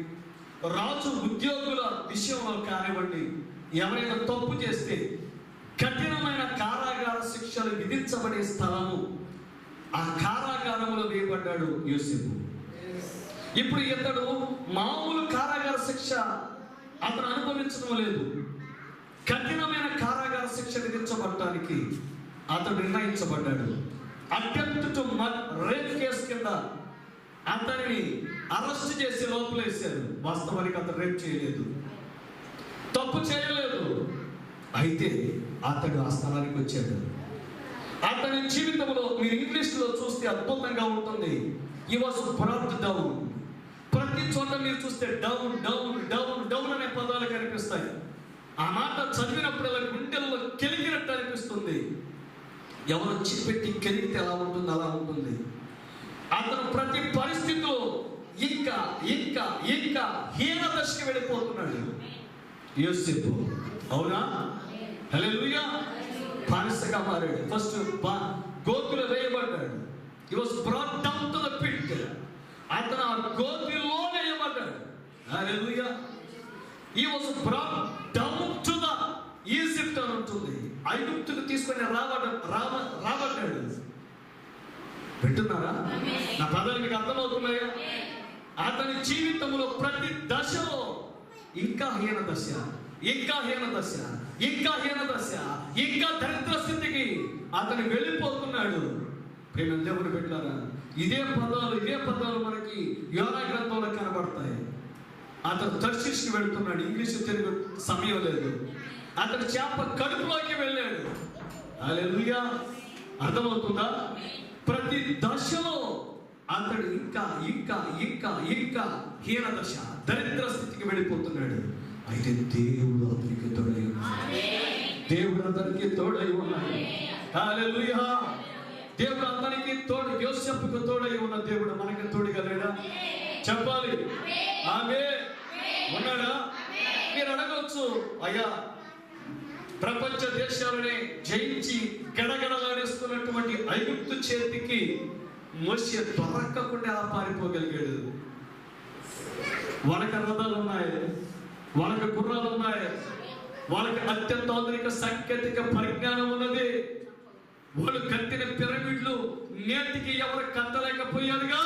రాజు ఉద్యోగుల విషయంలో కానివ్వండి, ఎవరైనా తప్పు చేస్తే కఠినమైన కారాగార శిక్షలు విధించబడే స్థలము, ఆ కారాగారంలో వేయబడ్డాడు యోసేపు. ఇప్పుడు ఇతడు మామూలు కారాగార శిక్ష అతను అనుభవించడం లేదు, కఠినమైన కారాగార శిక్ష విధించబడటానికి అతడు నిర్ణయించబడ్డాడు. అటెంప్ట్ టు రేప్ కేసు కింద అతనిని అరెస్ట్ చేసి లోపలేశారు. వాస్తవానికి అతను రేప్ చేయలేదు, తప్పు చేయలేదు. అయితే అతడు ఆ స్థలానికి వచ్చాడు. అతని జీవితంలో మీరు ఇంగ్లీష్లో చూస్తే అద్భుతంగా ఉంటుంది. హి వాస్ బ్రాట్ డౌన్. ప్రతి చోట మీరు చూస్తే డౌన్ డౌన్ డౌన్ డౌన్ అనే పదాలు కనిపిస్తాయి. ఆ మాట చదివినప్పుడు అలా గుండెల్లో కెలిగినట్టు అనిపిస్తుంది. ఎవరు చిపెట్టి కెలిగితే ఎలా ఉంటుంది అలా ఉంటుంది. అతను ప్రతి పరిస్థితిలో ఇంకా ఇంకా ఇంకా హీన దశకి వెళ్ళిపోతున్నాడు యోసేపు. అవునా? హల్లెలూయా. బానిసగా మారాడు. ఫస్ట్ గోతులో వేయబడ్డాడు. He was brought down to the pit. అతను ఆ గోతిలో వేయబడ్డాడు. హల్లెలూయా. He was brought down to the Egypt అని ఉంటుంది. ఐగుప్తుకు తీసుకొని రాబడ్డాడు. వింటున్నారా? నా పదాలు మీకు అర్థమవుతున్నాయా? అతని జీవితంలో ప్రతి దశలో ఇంకా హీన దశ, ఇంకా హీన దశ, ఇంకా హీన దశ, ఇంకా దరిద్ర స్థితికి అతను వెళ్ళిపోతున్నాడు. ప్రేమ దేవుని బిడ్డలారా, ఇదే పదాలు మనకి యోనా గ్రంథంలో కనబడతాయి. అతను తర్షీష్కి వెళ్తున్నాడు. ఇంగ్లీష్ తెలుగు సమయం లేదు. అతను చేప కడుపులోకి వెళ్ళాడు. హల్లెలూయా. అర్థమవుతుందా? ప్రతి దశలో అతడు ఇంకా ఇంకా ఇంకా ఇంకా హీన దశ, దరిద్ర స్థితికి వెళ్ళిపోతున్నాడు. అయితే దేవుడు అతనికి తోడై ఉన్నాడు. దేవుడు అతనికి తోడై ఉన్నాడు. హల్లెలూయా. దేవుడు అతనికి తోడు, యోసేపుకు తోడై ఉన్న దేవుడు మనకి తోడుగా లేడా? చెప్పాలి. ఆమేన్. ఉన్నాడా? మీరు అడగవచ్చు, అయ్యా ప్రపంచ దేశాలనే జయించి గడగడలాడేస్తున్నటువంటి ఐగుప్తు చేతికి మోషే దొరకకుండా ఎలా పారిపోగలిగాడు? వాళ్ళకి రథాలు ఉన్నాయి, వాళ్ళకి గుర్రాలు ఉన్నాయి, వాళ్ళకి అత్యంత ఆధునిక సాంకేతిక పరిజ్ఞానం ఉన్నది. వాళ్ళు కట్టిన పిరమిడ్లు నేటికి ఎవరు కట్టలేకపోయారుగా.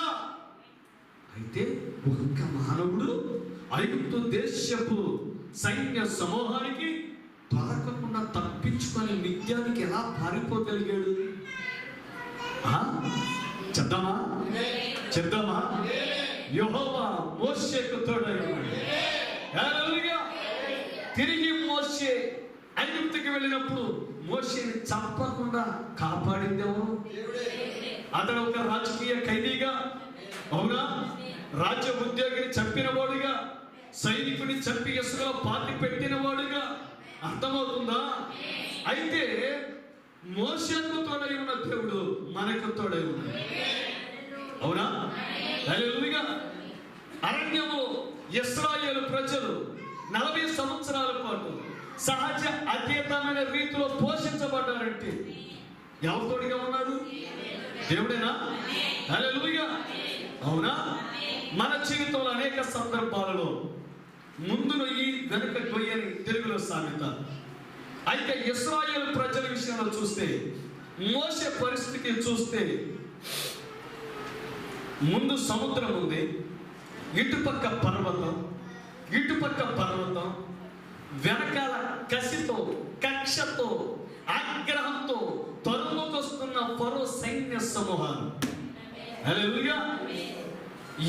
అయితే ఒక్క మానవుడు ఐగుప్తు దేశపు సైన్య సమూహానికి దొరకకుండా తప్పించుకొని మిద్యానికి ఎలా పారిపోగలిగాడు? చెప్దామా? యెహోవా మోషేకు తోడై ఉన్నాడు. హల్లెలూయా. తిరిగి మోషే ఐగుప్తుకి వెళ్ళినప్పుడు మోషేని చంపకుండా కాపాడింది ఎవరు? అతడు ఒక రాజకీయ ఖైదీగా, అవునా, రాజ్య ఉద్యోగిని చంపిన వాడుగా, సైనికుని చంపి ఇసుకలో పాతి పెట్టిన వాడుగా, అర్థమవుతుందా? అయితే మోషేకు తోడై ఉన్న దేవుడు మనకు తోడై ఉన్నాడు. అవునా? హల్లెలూయా. అరణ్యము ఇశ్రాయేలు ప్రజలు 40 సంవత్సరాల పాటు సహజ అతీతమైన రీతిలో పోషించబడ్డారంటే ఎవరు తోడుగా ఉన్నాడు? దేవుడేనా? హల్లెలూయా. అవునా? మన జీవితంలో అనేక సందర్భాలలో ముందు నొయ్యి వెనుక గొయ్యని తెలుగులో సామెత. అయితే ఇశ్రాయేలు ప్రజల విషయంలో చూస్తే, మోషే పరిస్థితి చూస్తే, ముందు సముద్రం ఉంది, ఇటుపక్క పర్వతం, వెనకాల కసితో, కక్షతో, ఆగ్రహంతో తరుముకొస్తున్న ఫరో సైన్య సమూహాలు. హల్లెలూయా.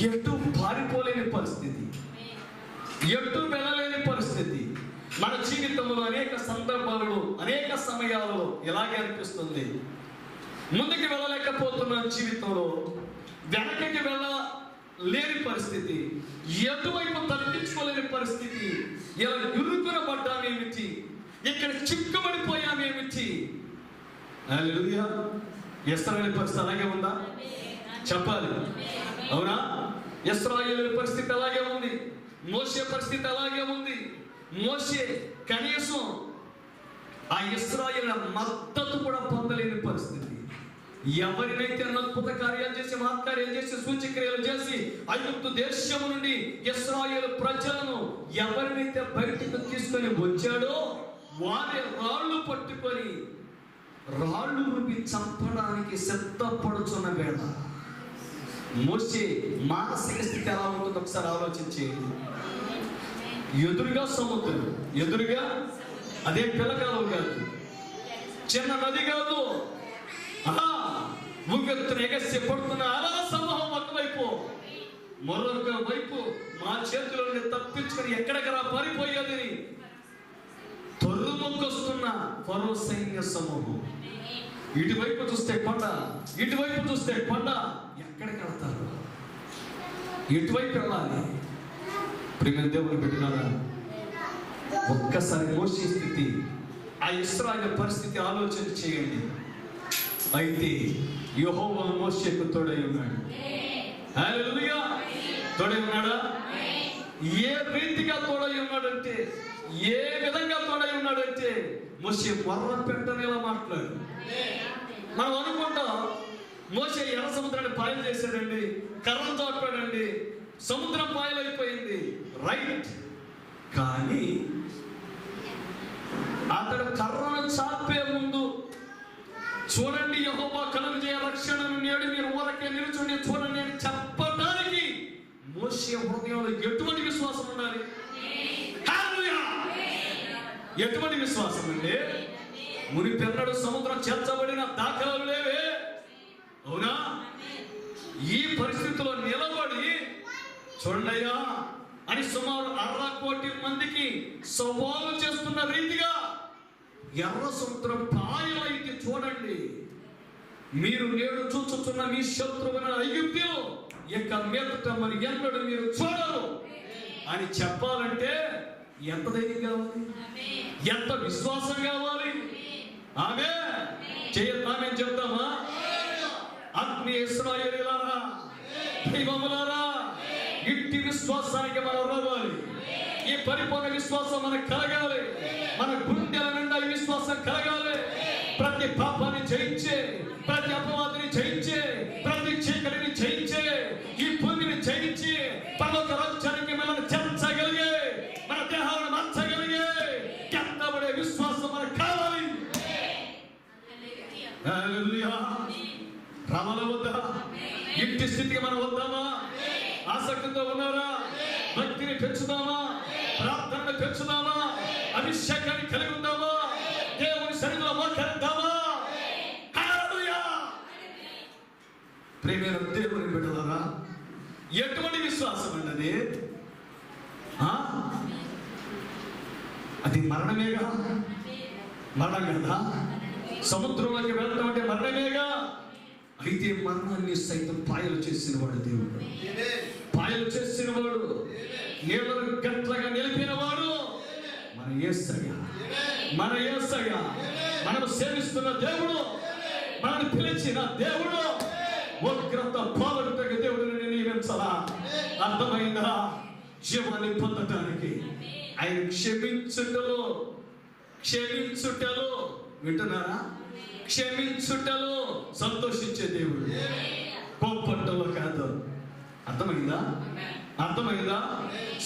ఎటు పారిపోలేని పరిస్థితి, ఎటు వెళ్ళలేని పరిస్థితి. మన జీవితంలో అనేక సందర్భాలలో, అనేక సమయాలలో ఇలాగే అనిపిస్తుంది. ముందుకు వెళ్ళలేకపోతున్న జీవితంలో, వెనకకి వెళ్ళలేని పరిస్థితి, ఎటువైపు తప్పించుకోలేని పరిస్థితి. ఇలా ఇరుకున పడ్డామేమిటి, ఇక్కడ చిక్కుబడిపోయామేమిటి? హల్లెలూయా. ఇశ్రాయేలు పరిస్థితి అలాగే ఉందా? చెప్పాలి. అవునా? ఇశ్రాయేలు పరిస్థితి అలాగే ఉంది, మోషే పరిస్థితి అలాగే ఉంది. మోషే కనీసం ఆ ఇశ్రాయేలు మద్దతు కూడా పొందలేని పరిస్థితి. ఎవరినైతే అద్భుత కార్యాలు చేసి, మహత్కార్యాలు చేసి, సూచక్రియలు చేసి ఐగుప్తు దేశం నుండి ఇశ్రాయేలు ప్రజలను ఎవరినైతే బయటకు తీసుకొని వచ్చాడో వారి రాళ్ళు పట్టుకొని రాళ్ళు రుబ్బి చంపడానికి సిద్ధపడుచున్న వేళ మోషే మానసిక స్థితి ఎలా ఉంటుందో ఒకసారి ఆలోచించి. ఎదురుగా సముద్రం, ఎదురుగా అదే పిల్లకాలం కాదు, చిన్న నది కాదు, ఉవ్వెత్తున ఎగసి పడుతున్న అలా సమూహం ఒకవైపు, మరొక వైపు మా చేతిలో నుండి తప్పించుకొని ఎక్కడెక్కడ పారిపోయేదని తొర్రుమొక్కొస్తున్న ఫరో సైన్య సమూహం. ఇటువైపు చూస్తే కొండ, ఇటువైపు చూస్తే కొండ. ఎక్కడికి వెళ్తారు? ఎటువైపు వెళ్ళాలి? ప్రియమైన దేవుని బిడ్డలారా, ఒక్కసారి మోషే స్థితి, ఆ ఇశ్రాయేలు పరిస్థితి ఆలోచన చేయండి. అయితే యెహోవా మోషేకు తోడై ఉన్నాడు. హల్లెలూయా. తోడై ఉన్నాడా? ఏ రీతిగా తోడై ఉన్నాడంటే, ఏ విధంగా తోడై ఉన్నాడంటే, మోషే మొర్ర పెట్టనేలా మాట్లాడు. మనం అనుకుంటాం మోషే ఎర్ర సముద్రాన్ని పాయలు చేశాడండి, కర్రను చాపాడండి, సముద్రం పాయలైపోయింది. రైట్. కానీ అతడు కర్రను చాపే ముందు చూడండి, యెహోవా కలుగజేయ రక్షణను నేడు మీరు ఊరకే నిలుచుండి చూడండి అని చెప్పడానికి మోషే హృదయంలో ఎటువంటి విశ్వాసం ఉండాలి? హల్లెలూయా. ఎటువంటి విశ్వాసం అండి? మునిపెన్నడు సముద్రం చేర్చబడిన దాఖలాలు లేవే. అవునా? ఈ పరిస్థితిలో నిలబడి చూడయ్యా అని సుమారు 1.5 కోటి మందికి సవాలు చేస్తున్న రీతిగా ఎర్ర సముద్రం పాయలైతే చూడండి, మీరు నేడు చూచుతున్న మీ శత్రువున ఐగుప్తులు ఇక మీదట మరి ఎన్నడూ మీరు చూడరు అని చెప్పాలంటే ఎంత ధైర్యం కావాలి, ఎంత విశ్వాసం కావాలి? ఆమె చేయత్తామని చెప్తామా? అగ్ని ఇశ్రాయేలీయులారా, దైవములారా, ఇట్టి విశ్వాసానికి మనం రావాలి. ఈ పరిపూర్ణ విశ్వాసం మనకు కలగాలి. మన గుండెల నిండా ఈ విశ్వాసం కలగాలి. ప్రతి పాపాన్ని జయించే, ప్రతి అపవాదిని జయించే, ప్రతి చీకటిని జయించే, ఈ భూమిని జయించి పరలోక రాజ్యానికి మనల్ని చేర్చగలిగే, మన దేహాలను మార్చగలిగే కెత్తబడే విశ్వాసం మనకు కావాలి. హల్లెలూయా. రామల వద్దా? ఇంటి స్థితికి మనం వద్దామా? ఆసక్తితో ఉన్నారా? భక్తిని పెంచుదామా? ప్రార్థనను పెంచుదామా? అభిషేకాన్ని కలిగి ఉందామా? దేవుని సన్నిధిలో మోకరిద్దామా? హల్లెలూయా. ప్రియమైన దేవుని బిడ్డలారా, ఎటువంటి విశ్వాసం అన్నది అది మరణమేగా. మరణం కదా. సముద్రంలోకి వెళ్ళడం అంటే మరణమేగా. అయితే మరణాన్ని సైతం పాయలు చేసిన వాడు దేవుడు. పాయలు చేసిన వాడు, నీళ్లను గట్లగా నిలిపిన వాడు మన యేసయ్య. మన యేసయ్య, మనం సేవిస్తున్న దేవుడు, మనల్ని పిలిచిన దేవుడు. ఉగ్రత పోగొట్టక దేవుడిని నియమించాలా? అర్థమైందా? జీవాన్ని పొందటానికి ఆయన క్షమించుటలో వింటున్నారా? క్షమించుటలో సంతోషించే దేవుడు, కోపట్టలో కాదు. అర్థమైందా?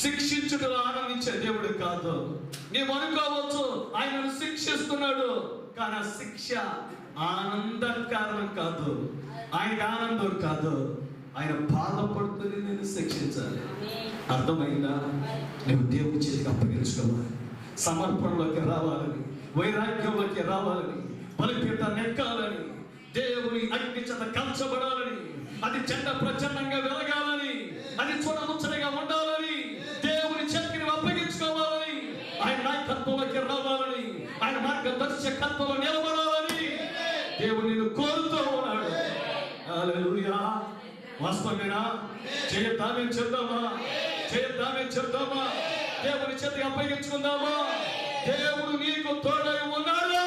శిక్షించుటలో ఆనందించే దేవుడు కాదు. నీవు అనుకోవచ్చు ఆయనను శిక్షిస్తున్నాడు, కానీ ఆ శిక్ష ఆనందకారణం కాదు. ఆయనకి ఆనందం కాదు. ఆయన బాధపడుతుంది, నేను శిక్షించాలి. అర్థమైందా? నువ్వు దేవుడి చేతికి అప్పగించుకోవాలి. సమర్పణలోకి రావాలని, వైరాగ్యంలోకి రావాలని, బలిపీఠాన్ని ఎక్కాలని, దేవుని అగ్ని చేత కాల్చబడాలని, అది చెడ్డ ప్రచండంగా వెలగాలని, అది చూడముచ్చటగా ఉండాలని, దేవుని చేతికి అప్పగించుకోవాలని, ఆయన నాయకత్వంలోకి రావాలని, ఆయన మార్గదర్శకత్వంలో నిలబడాలని దేవుడు నిన్ను కోరుతూ ఉన్నాడు. హల్లెలూయా. వాస్తవమేనా? చేయొద్దామే చెప్తామా? దేవుని చేతికి అప్పగించుకుందామా? దేవుడు నీకు తోడై ఉన్నాడు.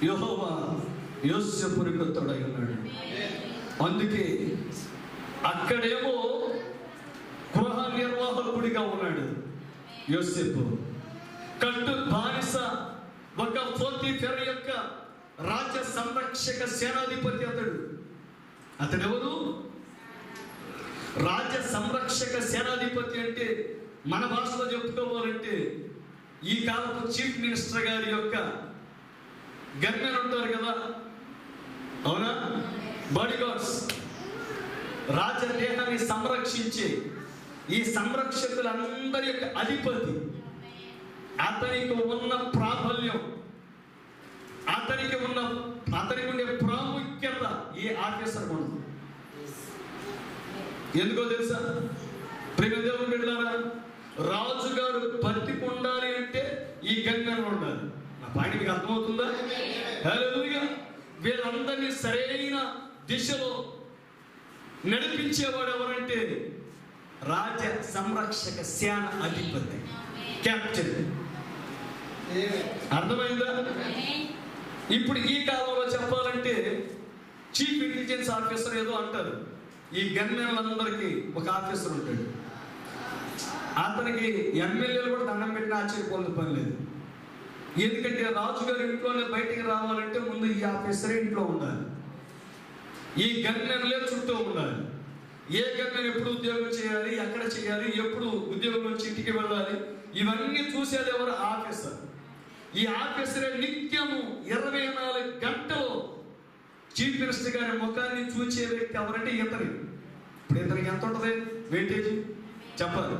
యెహోవా యోసేపుకు తోడై ఉన్నాడు. అందుకే అక్కడేమో గృహ నిర్వాహకుడిగా ఉన్నాడు యోసేపు. కట్టు బానిస ఒక పోతీఫెర యొక్క రాజ్య సంరక్షక సేనాధిపతి అతడెవరు? రాజ్య సంరక్షక సేనాధిపతి అంటే మన భాషలో చెప్పుకోవాలంటే ఈ కాలపు చీఫ్ మినిస్టర్ గారి యొక్క గన్మెన్ ఉంటారు కదా, అవునా? బాడీ గార్డ్స్, రాజదేహాన్ని సంరక్షించే ఈ సంరక్షకులందరి యొక్క అధిపతి. అతనికి ఉన్న ప్రాబల్యం, అతనికి ఉండే ప్రాముఖ్యత ఈ ఆఫీసర్ ఉండదు. ఎందుకో తెలుసా? ప్రేమ దేవుని బిడ్డలారా, రాజుగారు బతికి ఉండాలి అంటే ఈ గంగలు ఉండాలి. నా పాయింట్ మీకు అర్థమవుతుందా? హల్లెలూయా. వీళ్ళందరినీ సరైన దిశలో నడిపించేవాడు ఎవరంటే రాజ్య సంరక్షక సేన అధిపతి, కెప్టెన్. అర్థమైందా? ఇప్పుడు ఈ కాలంలో చెప్పాలంటే చీఫ్ ఇంటెలిజెన్స్ ఆఫీసర్ ఏదో అంటారు. ఈ గన్మెన్లందరికీ ఒక ఆఫీసర్ ఉంటాడు. అతనికి ఎమ్మెల్యేలు కూడా దండం పెట్టిన ఆశ్చర్యపోయిన పని లేదు. ఎందుకంటే రాజుగారి ఇంట్లోనే బయటికి రావాలంటే ముందు ఈ ఆఫీసరే ఇంట్లో ఉండాలి. ఈ గన్మెన్లే చుట్టూ ఉండాలి. ఏ గన్మెన్ ఎప్పుడు ఉద్యోగం చేయాలి, ఎక్కడ చేయాలి, ఎప్పుడు ఉద్యోగం నుంచి ఇంటికి వెళ్ళాలి, ఇవన్నీ చూసేది ఎవరు? ఆఫీసర్. ఈ ఆఫీసరే నిత్యము 24 గంటలు చీఫ్ మినిస్టర్ గారి ముఖాన్ని చూసే వ్యక్తి ఎవరంటే ఇతని. ఇప్పుడు ఇతనికి ఎంత ఉంటుంది వెయిటేజ్ చెప్పాలి,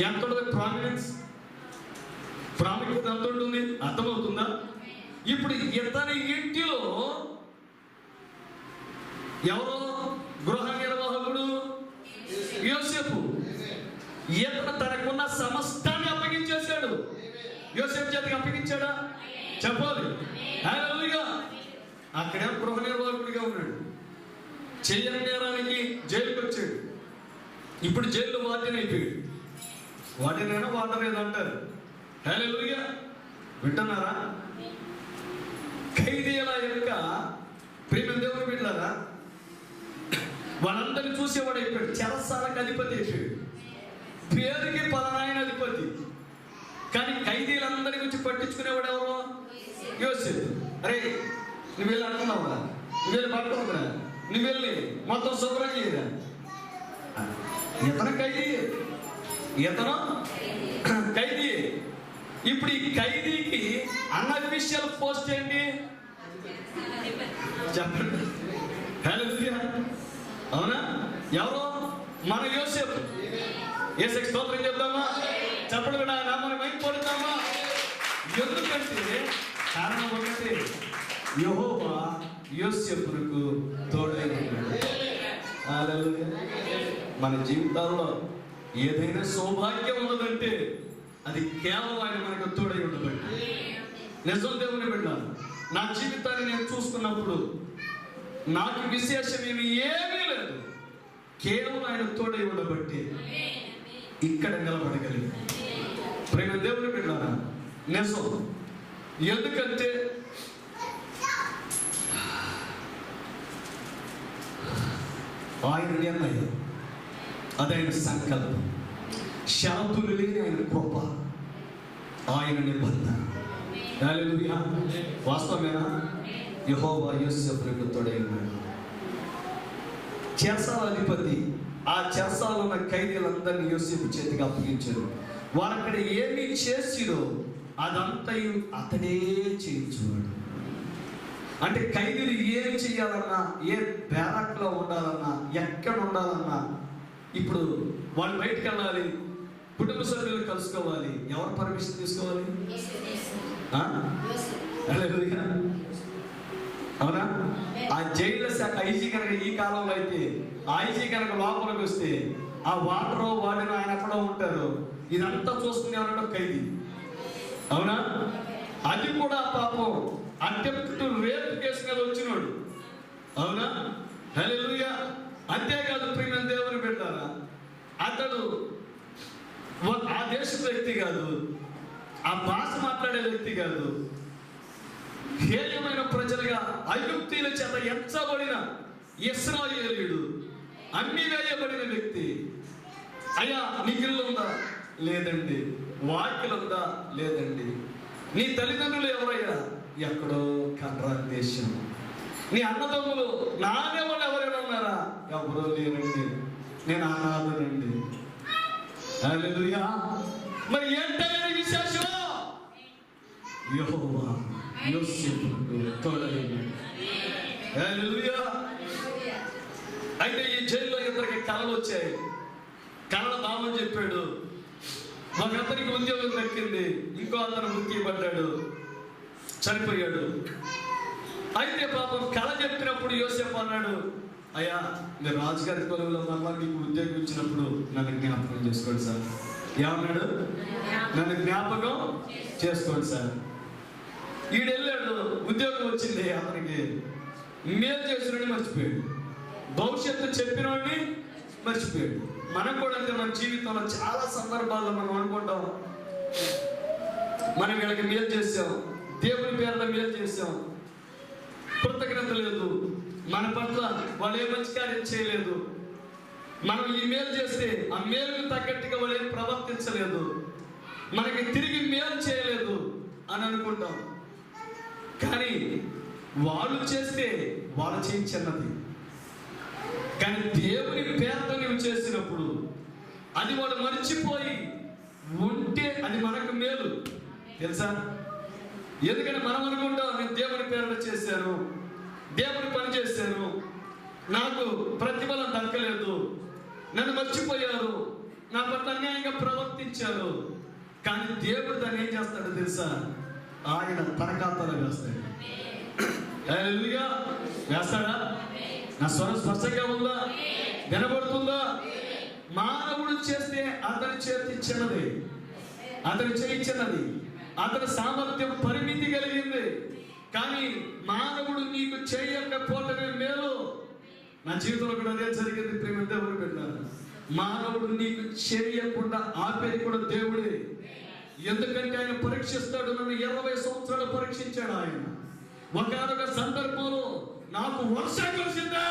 ఎంత ఉంటుంది ప్రాముఖ్యత ఎంత ఉంటుంది? అర్థమవుతుందా? ఇప్పుడు ఇతని ఇంటిలో ఎవరో గృహ నిర్వాహకుడు యోసేపు. ఇతను తనకున్న సమస్తాన్ని అప్పగించేశాడు. యోసేపు చేతికి అప్పగించాడా? చెప్పాలి. హల్లెలూయా. అక్కడే గృహ నిర్వాహకుడిగా ఉన్నాడు. చేయని నేరానికి జైలుకి వచ్చాడు. ఇప్పుడు జైల్లో వార్డెన్ అయిపోయాడు. వార్డెన్ వార్డర్ ఏదంటారు. హల్లెలూయా. వింటున్నారా? ఖైదీల యొక్క ప్రేమ దేవుని బిడ్డలారా, వాళ్ళందరినీ చూసేవాడు అయిపోయాడు. చెరసాలకు అధిపతి అయిపోయాడు. పేరుకి పలానాయన అధిపతి, కానీ ఖైదీలందరి గురించి పట్టించుకునేవాడు ఎవరు? యోసేపు. అరే నువ్వు వెళ్ళి అనుకున్నావురా, నువ్వు వెళ్ళి పట్టుకురా, నువ్వు వెళ్ళి మొత్తం శుభ్రం చేయరా. ఇతను ఖైదీ. ఇప్పుడు ఈ ఖైదీకి అన్అఫీషియల్ పోస్ట్ ఏంటి చెప్పండి? హల్లెలూయా. అవునా? ఎవరు? మన యోసేపు. యేసుకి స్తోత్రం చెప్తామా? చెప్పండి కూడా నామని మైపడుతామా? ఎందుకంటే కారణం ఒకటి, యెహోవా యోసేపుకు తోడై ఉన్నాడు. హల్లెలూయా. మన జీవితాల్లో ఏదైనా సౌభాగ్యం ఉన్నదంటే అది కేవలం ఆయన మనకు తోడై ఉండబట్టి. నిజం దేవుని బిడ్డ, నా జీవితాన్ని నేను చూసుకున్నప్పుడు నాకు విశేషం ఏమీ లేదు, కేవలం ఆయన తోడై ఉండబట్టి ఇక్కడ నిలబడగలిగి. ప్రేమ దేవుని బిడ్డారా, నిజం. ఎందుకంటే ఆయన నిర్ణయం, అదైన సంకల్పం, శాంతులు లేని ఆయన కృప, ఆయన నిబంధన. హల్లెలూయా. వాస్తవమేనా? యెహోవా యోసేపుకు తోడై ఉన్నాడు. చెరసాల అధిపతి ఆ చెరసాలలో ఉన్న ఖైదీలందరినీ యోసేపు చేతికి అప్పగించారు. వారు అక్కడ ఏమి చేసిరో అదంతా అతడే చేయించేవాడు. అంటే ఖైదీలు ఏం చేయాలన్నా, ఏ బ్యారక్లో ఉండాలన్నా, ఎక్కడ ఉండాలన్నా, ఇప్పుడు వాళ్ళు బయటకు వెళ్ళాలి, కుటుంబ సభ్యులు కలుసుకోవాలి, ఎవరు పర్మిషన్ తీసుకోవాలి? అవునా? ఆ జైలు శాఖ ఐజీ కనుక ఈ కాలంలో అయితే ఐజీ కనుక లోపలికి వస్తే ఆ వాటర్ వాడిన ఆయన ఎక్కడో ఉంటారు, ఇదంతా చూసుకునే ఎవరో ఖైదీ. అవునా? అది కూడా పాపం అటెంప్ట్ రేప్ కేసు మీద వచ్చినాడు. అవునా? హల్లెలూయా. అంతేకాదు ప్రియమైన దేవుని బిడ్డారా, అతడు ఆ దేశ వ్యక్తి కాదు, ఆ భాష మాట్లాడే వ్యక్తి కాదు, హేయమైన ప్రజలుగా ఐగుప్తీయుల చేత ఎంచబడిన ఇశ్రాయేలీయుడు, అన్ని వేయబడిన వ్యక్తి. అయ్యా నీకు ఇల్లు ఉందా? లేదండి. వాకిలు ఉందా? లేదండి. నీ తల్లిదండ్రులు ఎవరయ్యా? ఎక్కడో కన్రాన్ దేశం. నీ అన్నదమ్ములు నాన్నెవరు ఎవరైనా ఉన్నారా? ఎవరో లేరండి, నేను అనాథనండి. హల్లెలూయా. మరి ఏంటనే విశేషం? యెహోవా యోసేపుకు తోడై ఉన్నాడు. హల్లెలూయా. అయితే ఈ జైల్లో ఇద్దరికి కళలు వచ్చాయి. కళల బామని చెప్పాడు. ఒక అతనికి ఉద్యోగం దక్కింది, ఇంకో అతను ముక్కిపడ్డాడు, చనిపోయాడు. అయితే పాపం కళ చెప్పినప్పుడు యోసేపు అన్నాడు, అయ్యా మీరు రాజుగారి కొలువులో మళ్ళా మీకు ఉద్యోగం ఇచ్చినప్పుడు నన్ను జ్ఞాపకం చేసుకోండి సార్. ఏమన్నాడు? నన్ను జ్ఞాపకం చేసుకోండి సార్. ఈడెళ్ళాడు, ఉద్యోగం వచ్చింది, అతనికి మేలు చేసినోడిని మర్చిపోయాడు, భవిష్యత్తు చెప్పినోడిని మర్చిపోయాడు. మనం కూడా అంటే మన జీవితంలో చాలా సందర్భాల్లో మనం అనుకుంటాం, మనం వీళ్ళకి మేలు చేసాం, దేవుని పేరులో మేలు చేసాం, కృతజ్ఞత లేదు, మన పట్ల వాళ్ళు ఏ మంచి కార్యం చేయలేదు, మనం ఈ మేలు చేస్తే ఆ మేలుకు తగ్గట్టుగా వాళ్ళు ఏం ప్రవర్తించలేదు, మనకి తిరిగి మేలు చేయలేదు అని అనుకుంటాం. కానీ వాళ్ళు చేస్తే వాళ్ళు చేయించినది, కానీ దేవుని పేరుతో నువ్వు చేసినప్పుడు అది వాడు మర్చిపోయి ఉంటే అది మనకు మేలు. తెలుసా? ఎందుకంటే మనం అనుకుంటాం, నేను దేవుని పేరుతో చేశాను, దేవుని పని చేశాను, నాకు ప్రతిఫలం దక్కలేదు, నన్ను మర్చిపోయారు, నా పట్ల అన్యాయంగా ప్రవర్తించారు. కానీ దేవుడు దాన్ని ఏం చేస్తాడో తెలుసా? ఆయన తన ఖాతాలో వేస్తాడు. హల్లెలూయా. వేస్తాడా? నా స్వరం స్పష్టంగా ఉందా? వినబడుతుందా? మానవుడు చేస్తే అతని చేతి చిన్నది, అతని చేయి చిన్నది, అతని సామర్థ్యం పరిమితి కలిగింది. కానీ మానవుడు నీకు చేయకపోవటమే మేలు. నా జీవితంలో కూడా అదే జరిగింది ప్రేమ దేవుడు పెట్టారు. మానవుడు నీకు చేయకుండా ఆపేది కూడా దేవుడే. ఎందుకంటే ఆయన పరీక్షిస్తాడు. నన్ను 20 సంవత్సరాలు పరీక్షించాడు ఆయన. ఒకనొక సందర్భంలో నాకు వర్షం కురిసింది,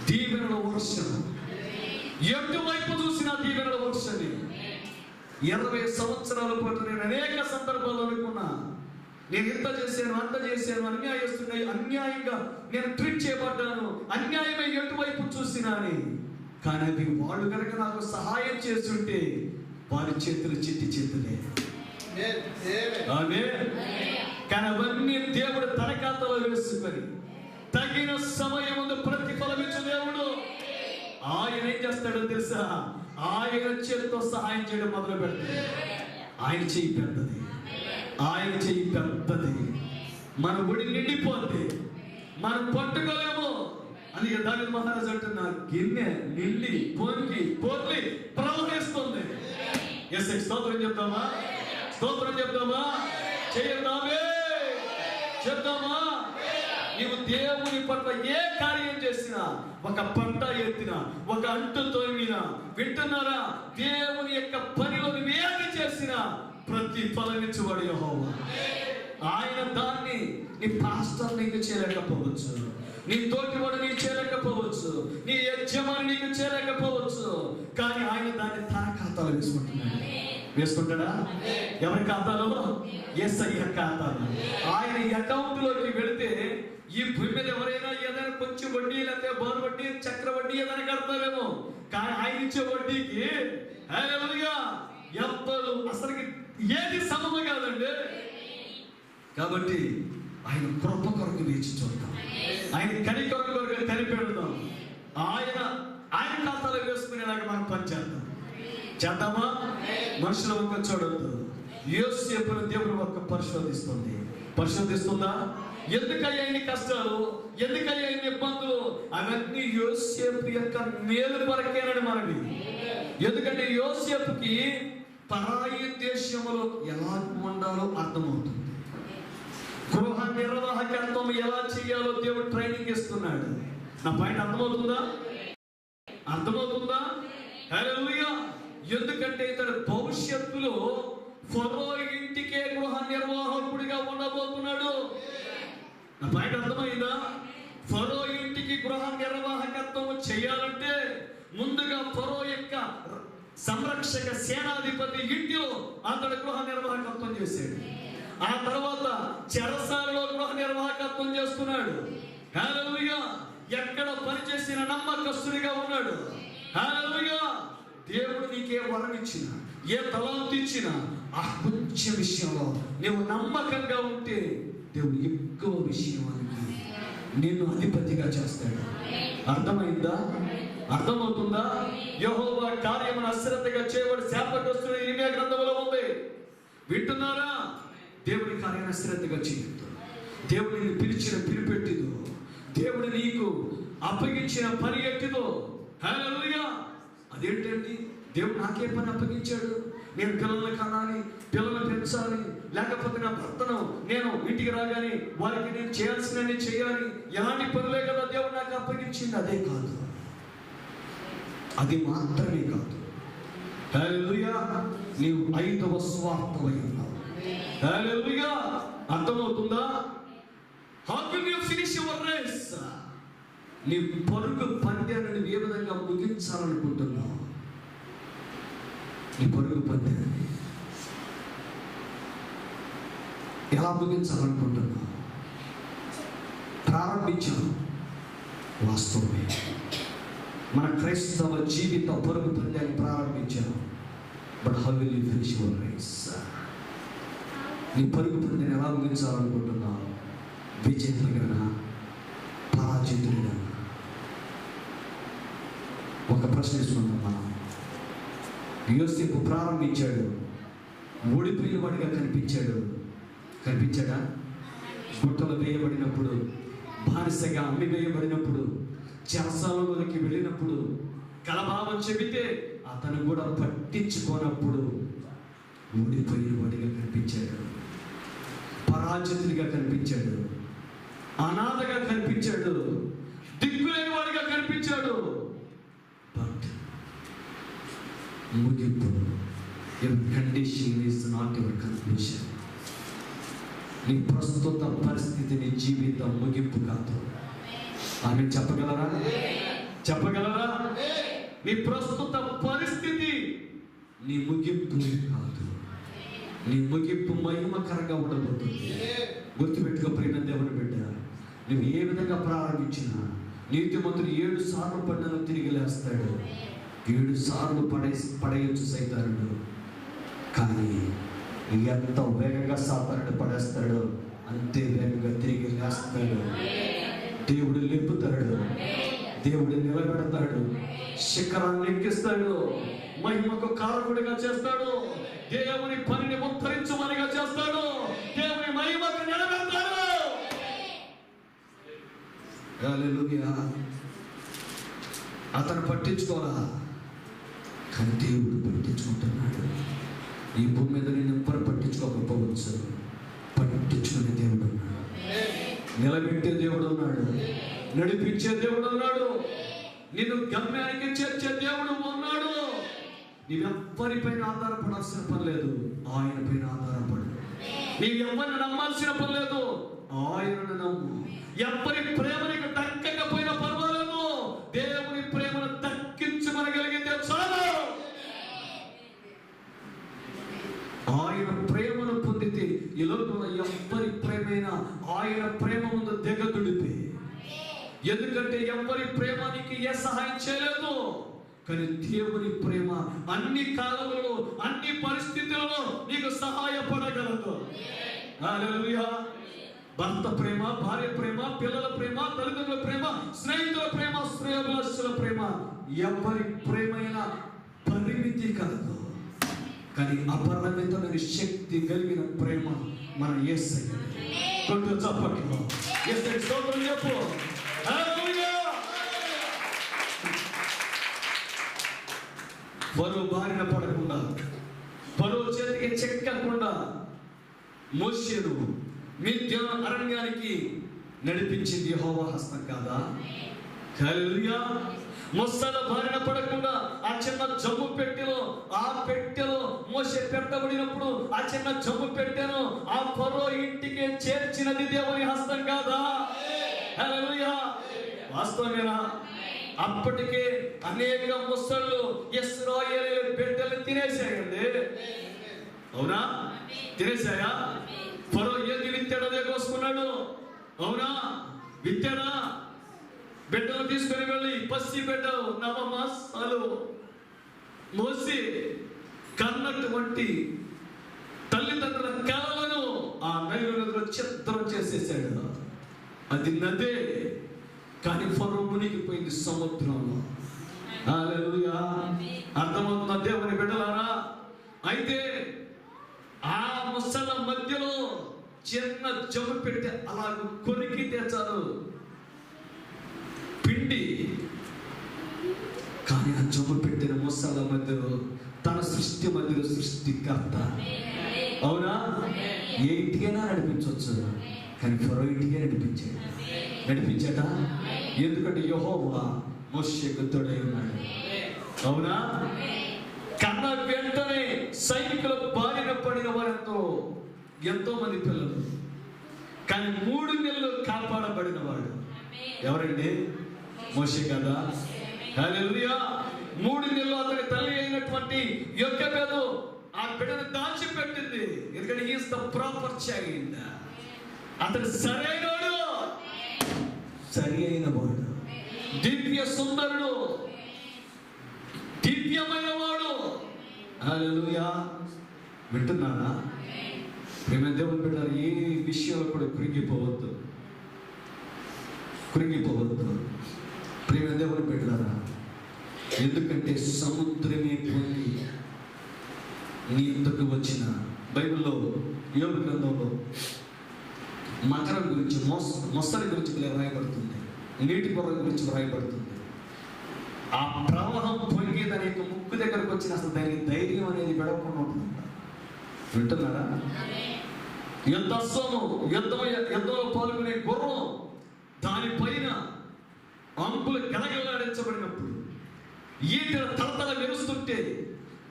దీవెనల వర్షం. ఎటువైపు చూసినా దీవెనల వర్షమే. 20 సంవత్సరాల పాటు నేను అనేక సందర్భాలు అనుకున్నా, నేను ఇంత చేశాను అంత చేశాను, అన్యాయంగా నేను ట్రీట్ చేయబడ్డాను, అన్యాయమై ఎటువైపు చూసినా అని. కానీ అది వాళ్ళు కనుక నాకు సహాయం చేస్తుంటే వారి చేతులు చిట్టి చేతులే. కానీ అవన్నీ దేవుడు తన ఖాతాలో వేసుకొని తగిన సమయం ముందు ప్రతిఫలమిచ్చు దేవుడు. ఆయన ఏం చేస్తాడో తెలుసా? ఆయన చేతితో సహాయం చేయడం మొదలు పెడతాడు. ఆయన చెయ్యి పెద్దది, ఆయన చెయ్యి పెద్దది. మన ఒడి నిండిపోద్ది, మనం పట్టుకోలేము. అందుకే దావీదు మహారాజు అంటున్నా, గిన్నె నిండి పొంగి పొర్లి ప్రవహిస్తుంది. ఎస్ స్తోత్రం చెప్తామా? స్తోత్రం చెప్తామా? చెయ్యదామే చెప్తామా? నీవు దేవుని పట్ల ఏ కార్యం చేసినా, ఒక పంట ఎత్తినా, ఒక అంటు తోమినా, వింటున్నారా? దేవుని యొక్క పనిలో నువ్వు ఏది చేసినా ప్రతిఫలమిచ్చువాడు యెహోవా. ఆయన దాన్ని నీ పాస్టర్ నీకు చేయలేకపోవచ్చు, నీ తోటివాడు నీకు చేయలేకపోవచ్చు, నీ యజమాని నీకు చేయలేకపోవచ్చు, కానీ ఆయన దాన్ని తన ఖాతాలో వేసుకుంటున్నాడు. వేసుకుంటాడా? ఎవరి ఖాతాలో? యేసయ్య ఖాతాలో. ఆయన అకౌంట్ లోకి వెళితే ఈ భూమి మీద ఎవరైనా ఏదైనా కొంచెం వడ్డీ, లేకపోతే బారు వడ్డీ, చక్ర వడ్డీ ఏదైనా కడతారేమో, కానీ ఆయన ఇచ్చే వడ్డీకి ఎవ్వరు అసలు ఏది సమము కాదండి. కాబట్టి ఆయన కృప కొరకు వేచి చూద్దాం, ఆయన కనికరం కొరకు కనిపెడదాం. ఆయన ఖాతాలో వేసుకునేలాగా మనం పనిచేద్దాం. చేద్దామా? మనుషుల ఒక్క చూడద్దు. యోసేపును దేవుడు ఒక్క పరిశోధిస్తుందా? ఎందుకయ్యా ఇన్ని కష్టాలు, ఎందుకయ్యా ఇన్ని ఇబ్బందులు? అవన్నీ యోసేపు యొక్క మేలు కొరకేనని మనవి. ఎందుకంటే యోసేపుకి పరాయి దేశంలో ఎలా ఉండాలో అర్థమవుతుంది. గృహ నిర్వాహకత్వం ఎలా చేయాలో దేవుడు ట్రైనింగ్ ఇస్తున్నాడు. నా పాయింట్ అర్థమవుతుందా? హల్లెలూయా. ఎందుకంటే ఇతడు భవిష్యత్తులో ఫరో ఇంటికే గృహ నిర్వాహకుడిగా ఉండబోతున్నాడు. నా పాయింట్ అర్థమైందా? ఫరో ఇంటికి గృహ నిర్వాహకత్వం చేయాలంటే ముందుగా ఫరో యొక్క సంరక్షక సేనాధిపతి ఇంటిలో అతడు గృహ నిర్వాహకత్వం చేశాడు. ఆ తర్వాత చెరసాలలో గృహ నిర్వాహకత్వం చేస్తున్నాడు. హల్లెలూయా. ఎక్కడ పనిచేసిన నమ్మకస్తుడిగా ఉన్నాడు. హల్లెలూయా. దేవుడు నీకే వరం ఇచ్చినా, ఏ తలాంతు ఇచ్చినా, ఆ కొంచెం విషయంలో నువ్వు నమ్మకంగా ఉంటే దేవుడు ఎక్కువ విషయానికి నిన్ను అధిపతిగా చేస్తాడు. అర్థమైందా? అర్థమవుతుందా? యెహోవా కార్యమును అశ్రద్ధగా చేయబడి శాపగ్రస్తుడు ఇర్మియా గ్రంథంలో ఉంది. వింటున్నారా? దేవుడి కార్యాన్ని అశ్రద్ధగా చేయొద్దు. దేవుడిని పిలిచిన పిలిపెట్టిదో, దేవుడు నీకు అప్పగించిన పని ఎట్టిదో. హల్లెలూయా. అదేంటండి? దేవుడు నాకే పని అప్పగించాడు, నేను పిల్లల్ని కనాలి, పిల్లల్ని పెంచాలి, లేకపోతే నా భర్తను నేను ఇంటికి రాగానే వారికి నేను చేయాల్సినవి చేయాలి, ఎలాంటి పనులే కదా దేవుడు నాకు అప్పగించింది. అదే కాదు, అది మాత్రమే కాదు. హల్లెలూయా. నీవు 5వ స్వార్థమై ఉన్నావు. హల్లెలూయా. అర్థమవుతుందా? How will you finish your race? నీ పరుగు పందెను ఏ విధంగా ముగించాలనుకుంటున్నావు? నీ పరుగు పందెను ఎలా ముగించాలనుకుంటున్నావు? ప్రారంభించాను, వాస్తవమే. మన క్రైస్తవ జీవిత పరుగు పందెను ప్రారంభించాను. But how will you finish your race? నీ పరుగు పందెను ఎలా ముగించాలనుకుంటున్నావు? విజేతలుగా, పరాజితులుగా? ఒక ప్రశ్న ఇస్తున్నాం మనం. యోసేపు ప్రారంభించాడు, ఓడిపోయిన వాడిగా కనిపించాడా? గుట్టలు వేయబడినప్పుడు, బానిసగా అమ్మి వేయబడినప్పుడు, చెరసాలలోకి వెళ్ళినప్పుడు, కలభావం చెబితే అతను కూడా పట్టించుకోనప్పుడు ఓడిపోయిన వాడిగా కనిపించాడు, పరాజితుడిగా కనిపించాడు, అనాథగా కనిపించాడు, దిక్కులేని వాడిగా కనిపించాడు. బట్ ముగింపు, your condition is not your conclusion. నీ ప్రస్తుత పరిస్థితి నీ జీవితం ముగింపు కాదు. ఆమె చెప్పగలరా? నీ ప్రస్తుత పరిస్థితి నీ ముగింపు కాదు. నీ ముగింపు మహిమకరంగా ఉండబోతుంది. గుర్తుపెట్టుకో ప్రియమైన దేవుని బిడ్డ, నువ్వు ఏ విధంగా ప్రారంభించినా నీతిమంతుడు 7 సార్లు పడిన తిరిగి లేస్తాడు. 7 సార్లు పడేయచ్చు సైతానుడు, కానీ ఎంత వేగంగా సాతానుడు పడేస్తాడో అంతే వేగంగా తిరిగి లేస్తాడు. దేవుడు లేపుతాడు, దేవుడు నిలబెడతాడు, శిఖరాన్ని ఎక్కిస్తాడు, మహిమకు కారకుడిగా చేస్తాడు, దేవుని పనిని ఉత్తరించమనిగా చేస్తాడు, దేవుని మహిమకు నిలబెడతాడు. హల్లెలూయా. అతను పట్టించుకోరా, కానీ దేవుడు పట్టించుకుంటున్నాడు. ఈ భూమి మీద నేను ఎవ్వరు పట్టించుకోకపోవచ్చు, పట్టించుకునే దేవుడు ఉన్నాడు, నిలబెట్టే దేవుడు ఉన్నాడు, నడిపించే దేవుడు ఉన్నాడు, నిన్ను గమ్యానికి చేర్చే దేవుడు ఉన్నాడు. నీవెవ్వరిపైన ఆధారపడాల్సిన పని లేదు, ఆయన పైన ఆధారపడు. నీవెవ్వరిని నమ్మాల్సిన పని లేదు, ఆయనను నమ్ము. ఎవ్వరి ప్రేమనికి దక్కకపోయినా పర్వాలేదు, దేవుని ప్రేమను దక్కించమనగలిగితే చాలు. ఆయన ప్రేమను పొందితే ఈ లోకంలో ఎవ్వరి ప్రేమైనా ఆయన ప్రేమ ముందు దిగదుడిపి. ఎందుకంటే ఎవ్వరి ప్రేమ నీకు ఏ సహాయం చేయలేదు, కానీ దేవుని ప్రేమ అన్ని కాలములలో అన్ని పరిస్థితులలో నీకు సహాయపడగలదు. హల్లెలూయా. భర్త ప్రేమ, భార్య ప్రేమ, పిల్లల ప్రేమ, తల్లిదండ్రుల ప్రేమ, స్నేహితుల ప్రేమ, శ్రేయోభిలాషుల ప్రేమ, ఎవరి ప్రేమైనా పరిమితి కలదు, కానీ అపరిమితమైన శక్తి కలిగిన ప్రేమ మన యేసయ్య. కొట్టు చప్పట్లు, యేసయ్య స్తోత్రం చెప్పు. హల్లెలూయా. ఫరో బారిన పడకుండా, ఫరో చేతికి చెక్కకుండా మోషేను మిద్యాను అరణ్యానికి నడిపించింది యెహోవా హస్తం కాదా? హల్లెలూయా. మొసళ్ళ బారిన పడకుండా ఆ చిన్న జమ్ము పెట్టెలో, ఆ పెట్టెలో మోషే పెట్టబడినప్పుడు ఆ చిన్న జమ్ము పెట్టెను ఆ ఫరో ఇంటికి చేర్చినది దేవుని హస్తం కాదా? హల్లెలూయా. వాస్తవమేనా? అప్పటికే అనేక మొసళ్ళు ఇశ్రాయేలీయుల బిడ్డలు తినేసాయండి. అవునా? తినేసాయా? ఫరో ఏది విత్తాడో అదే కోసుకున్నాడు. అవునా? విత్తాడా? బిడ్డలు తీసుకుని వెళ్ళి పసి బిడ్డలు 9 మాసాలు మోసి కన్నటువంటి తల్లిదండ్రుల కలలను ఆ నైలు నదిలో చిత్రం చేసేసాడు. అది నదే, కానీ ఫరో మునిగిపోయింది సముద్రంలో. హల్లెలూయా. అర్థమవుతున్న దేవుని బిడ్డలారా? అయితే ఆ ముసల మధ్యలో చిన్న జమ్ము పెట్టి అలాగ కొరికి తెచ్చారు పిండి, కానీ ఆ జమ్ము పెట్టిన ముసల మధ్యలో తన సృష్టి మధ్యలో సృష్టికర్త. అవునా? ఏ ఇంటికైనా నడిపించవచ్చు, కానీ ఫరో ఇంటికే నడిపించాడా? ఎందుకంటే యెహోవా మోషేకు తోడై ఉన్నాడు. అవునా? కన్న వెంటనే సైనికుల బారిన పడిన వారితో ఎంతో మంది పిల్లలు, కానీ 3 నెలలు కాపాడబడిన వాడు ఎవరండి? మోషే కదా. హల్లెలూయా. 3 నెలలు అతని తల్లి అయినటువంటి యొక్కెబెదు ఆ బిడ్డను దాచిపెట్టింది. ఎందుకంటే he is the proper child. అతను సరైన వాడు, దివ్య సుందరుడు, దివ్యమైన వాడు. హల్లెలూయా. వింటున్నారా? ప్రేమ దేవుని బిడ్డలారా, ఏ విషయంలో కూడా కృంగిపోవద్దు. ప్రేమ దేవుని బిడ్డలారా, ఎందుకంటే సముద్రమే పొంగి నీ ఇంతకు వచ్చిన బైబిల్లో యోబు గ్రంథంలో మకరం గురించి, మొసలి గురించి వ్రాయబడుతుంది, నీటి పొర గురించి వ్రాయబడుతుంది. ఆ ప్రవాహం పొంగి దాని యొక్క ముక్కు దగ్గరకు వచ్చిన అసలు దానికి ధైర్యం అనేది విడవకుండా ఉంటుంది. వింటున్నారా? ఎంత అశ్వము, యుద్ధంలో పాల్గొనే గుర్రం దానిపైన అంపులు గలగలాడించబడినప్పుడు ఈటల తలతల మెరుస్తుంటే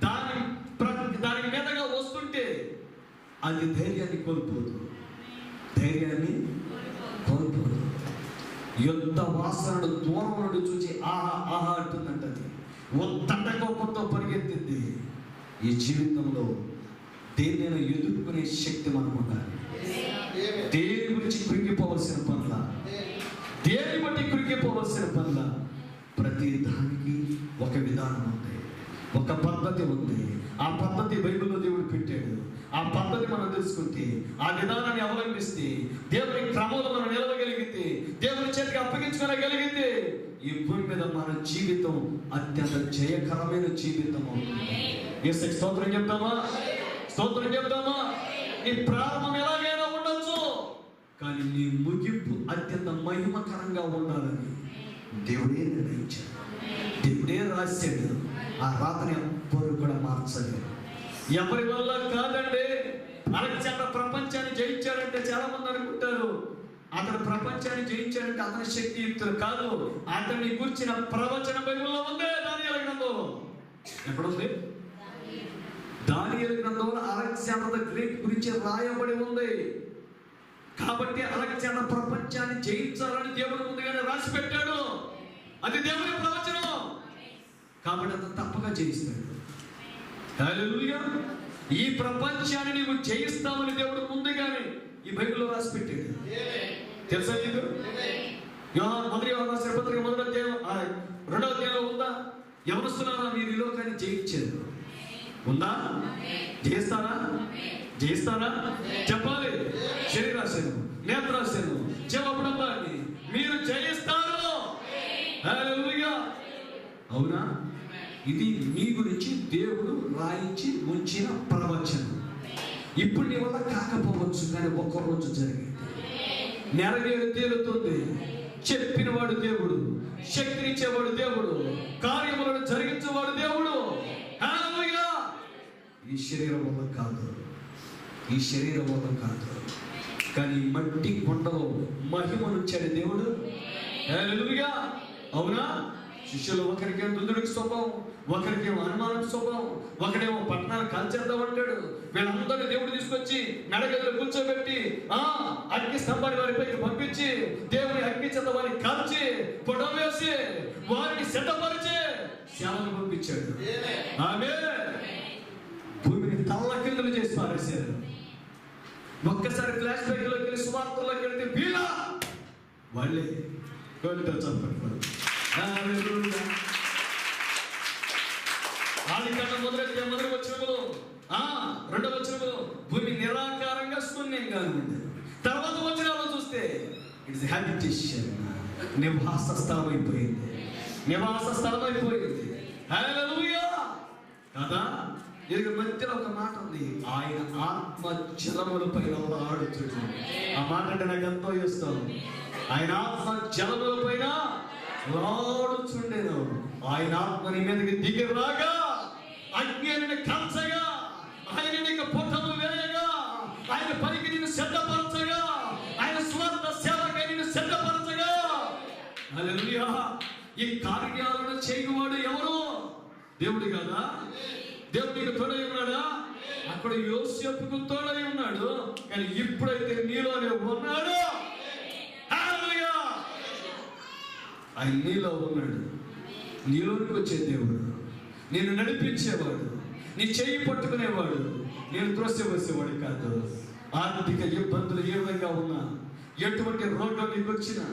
దాని మీదగా వస్తుంటే అది ధైర్యాన్ని కోల్పోదు. యుద్ధ వాసనను దూరం నుండి చూసి ఆహా ఆహా అంటుందంటది. తండకోపంతో పరిగెత్తింది. ఈ జీవితంలో దేన్నైనా ఎదుర్కొనే శక్తి మనకు ఉండాలి. దేని గురించి కృంగిపోవలసిన పనుల, దేని బట్టి కృంగిపోవలసిన పనుల, ప్రతి దానికి ఒక విధానం ఉంది, ఒక పద్ధతి ఉంది. ఆ పద్ధతి బైబిల్లో దేవుడు పెట్టాడు. ఆ పద్ధతి మనం తెలుసుకుంటే, ఆ విధానాన్ని అవలంబిస్తే, దేవుని క్రమంలో మనం నిలవగలిగితే, దేవుని చేతికి అప్పగించుకోగలిగితే, ఈ భూమి మీద మన జీవితం అత్యంత జయకరమైన జీవితం అవుతుంది. యేసుకి స్తోత్రం చెప్తామా? స్తోత్రం చెప్తామా? నీ ప్రారంభం ఎలాగైనా ఉండొచ్చు, కానీ నీ ముగింపు అత్యంత మహిమకరంగా ఉండాలని దేవుడే నిర్ణయించాడు, దేవుడే రాశాడు. ఆ రాతని ఎవ్వరు కూడా మార్చలేదు. ఎవరి వల్ల కాదండి. అలెగ్జాండర్ ప్రపంచాన్ని జయించాడంటే చాలా మంది అనుకుంటారు, అతను ప్రపంచాన్ని జయించాడంటే అతని శక్తియుక్తులు కాదు. అతన్ని కూర్చిన ప్రవచన బైబిల్లో ఉంది. దానియేలు గ్రంథంలో ఎక్కడుంది? దానియేలు గ్రంథంలో అలెగ్జాండర్ ద గ్రేట్ గురించి రాయబడి ఉంది. కాబట్టి అలెగ్జాండర్ ప్రపంచాన్ని జయించాలని దేవుడు ముందుగానే రాసి పెట్టాడు. అది దేవుని ప్రవచనం. కాబట్టి అతను తప్పగా జయిస్తాడు. హల్లెలూయా. ఈ ప్రపంచాన్ని నీవు జయిస్తామని దేవుడు ముందుగానే ఈ బైబిల్లో రాసి పెట్టాడు. తెలుసా నీకు? మొదటి యోహాను రాసిన పత్రిక 1వ అధ్యాయం 2వ అధ్యాయంలో ఉందా? యవనస్తులారా, మీరు ఈ లోకాన్ని జయించారు. ఉందా? జయిస్తారా? జయిస్తారా? చెప్పాలి. శరీరాశను, నేత్రాశను, జవపడంలాన్ని మీరు జయిస్తారు. హల్లెలూయా. అవునా? ఇది మీ గురించి దేవుడు రాయించి ఉంచిన ప్రవచనం. ఇప్పుడు నీ వల్ల కాకపోవచ్చు, కానీ ఒక్కరోజు జరిగింది, నెరవేరు తీరుతుంది. చెప్పినవాడు దేవుడు, శక్తినిచ్చేవాడు దేవుడు, కార్యములను జరిగించేవాడు దేవుడు. హల్లెలూయా. ఈ శరీరం వల్ల కాదు, ఈ శరీరం వల్ల కాదు, కానీ మట్టి కొండలో మహిమనుంచాడు దేవుడు. హల్లెలూయా. అవునా? శిష్యులు ఒకరికేమో దుందుడికి స్వభావం, ఒకరికేమో అనుమానం స్వభావం, ఒకడేమో పట్టణాలు కాల్చేద్దామంటాడు. వీళ్ళందరినీ దేవుడు తీసుకొచ్చి మెడగదిలో కూర్చోబెట్టి అగ్ని స్తంభాన్ని వారిపైకి పంపించి, దేవుని అగ్ని చేత వారిని కాల్చి పొడవ వేసి వారిని సిద్ధపరిచి సేవను పంపించాడు. ఆమేన్. భూమిని తల్లకిందులు చేసి పారేశారు. ఒక్కసారి ఫ్లాష్ బ్యాక్ లోకి వెళ్ళి సువార్తల్లోకి వెళ్తే వీళ్ళ వాళ్ళే గోలితో చంపేవారు. ఆదికాండం మొదటి వచనములో 2వ వచనములో భూమి నిరాకారంగా శూన్యంగా ఉంది. తర్వాత వచనాల్లో చూస్తే ఇట్స్ హ్యాబిటేషన్, నివాస స్థలం అయిపోయింది, నివాస స్థలం అయిపోయింది. హల్లెలూయా. కదా? దీనికి మధ్యలో ఒక మాట ఉంది, ఆయన ఆత్మ జలముల పైన ఆడుతుంది. ఆ మాట అంటే నాకు ఎంతో ఇష్టం. ఆయన ఆత్మ జలముల పైన లాడుచుండెను. ఆయన ఆత్మ నీ మీదకి దిగి రాగా, అగ్ని కాల్చగా, ఆయన నీకు పొట్టలు వేయగా, ఆయన పనికి నిన్ను సిద్ధపరచగా, ఆయన స్వార్థ సేవకై నిన్ను సిద్ధపరచగా. హల్లెలూయా. ఈ కార్యాలను చేయువాడు ఎవరు? దేవుడు కదా? దేవుడికి తోడై ఉన్నాడా? అక్కడ యోసేపుకు తోడై ఉన్నాడు, కానీ ఇప్పుడైతే నీలోనే ఉన్నాడు. ఆయన నీలో ఉన్నాడు. నీలోనికి వచ్చే దేవుడు, నేను నడిపించేవాడు, నీ చెయ్యి పట్టుకునేవాడు, నేను త్రోసివేసేవాడు కాదు. ఆర్థిక ఇబ్బందులు ఏ విధంగా ఉన్నా, ఎటువంటి రోగం నీకు వచ్చినా,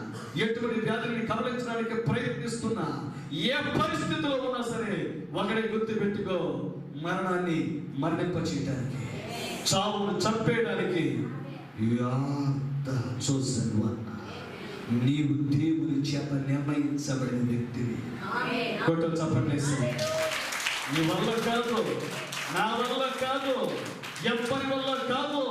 ఎటువంటి వ్యాధిని కవలించడానికి ప్రయత్నిస్తున్నా, ఏ పరిస్థితిలో ఉన్నా సరే ఒకడే గుర్తు పెట్టుకో, మరణాన్ని మరణింపచేయడానికి, చావును చంపేయడానికి చూసాను అన్న. నీవు దేవుని చేత నిర్ణయించబడిన వ్యక్తివి. కొట్టు చప్పట్లేసి. నీ వల్ల కాదు, నా వల్ల కాదు, ఎవరి వల్ల కాదు,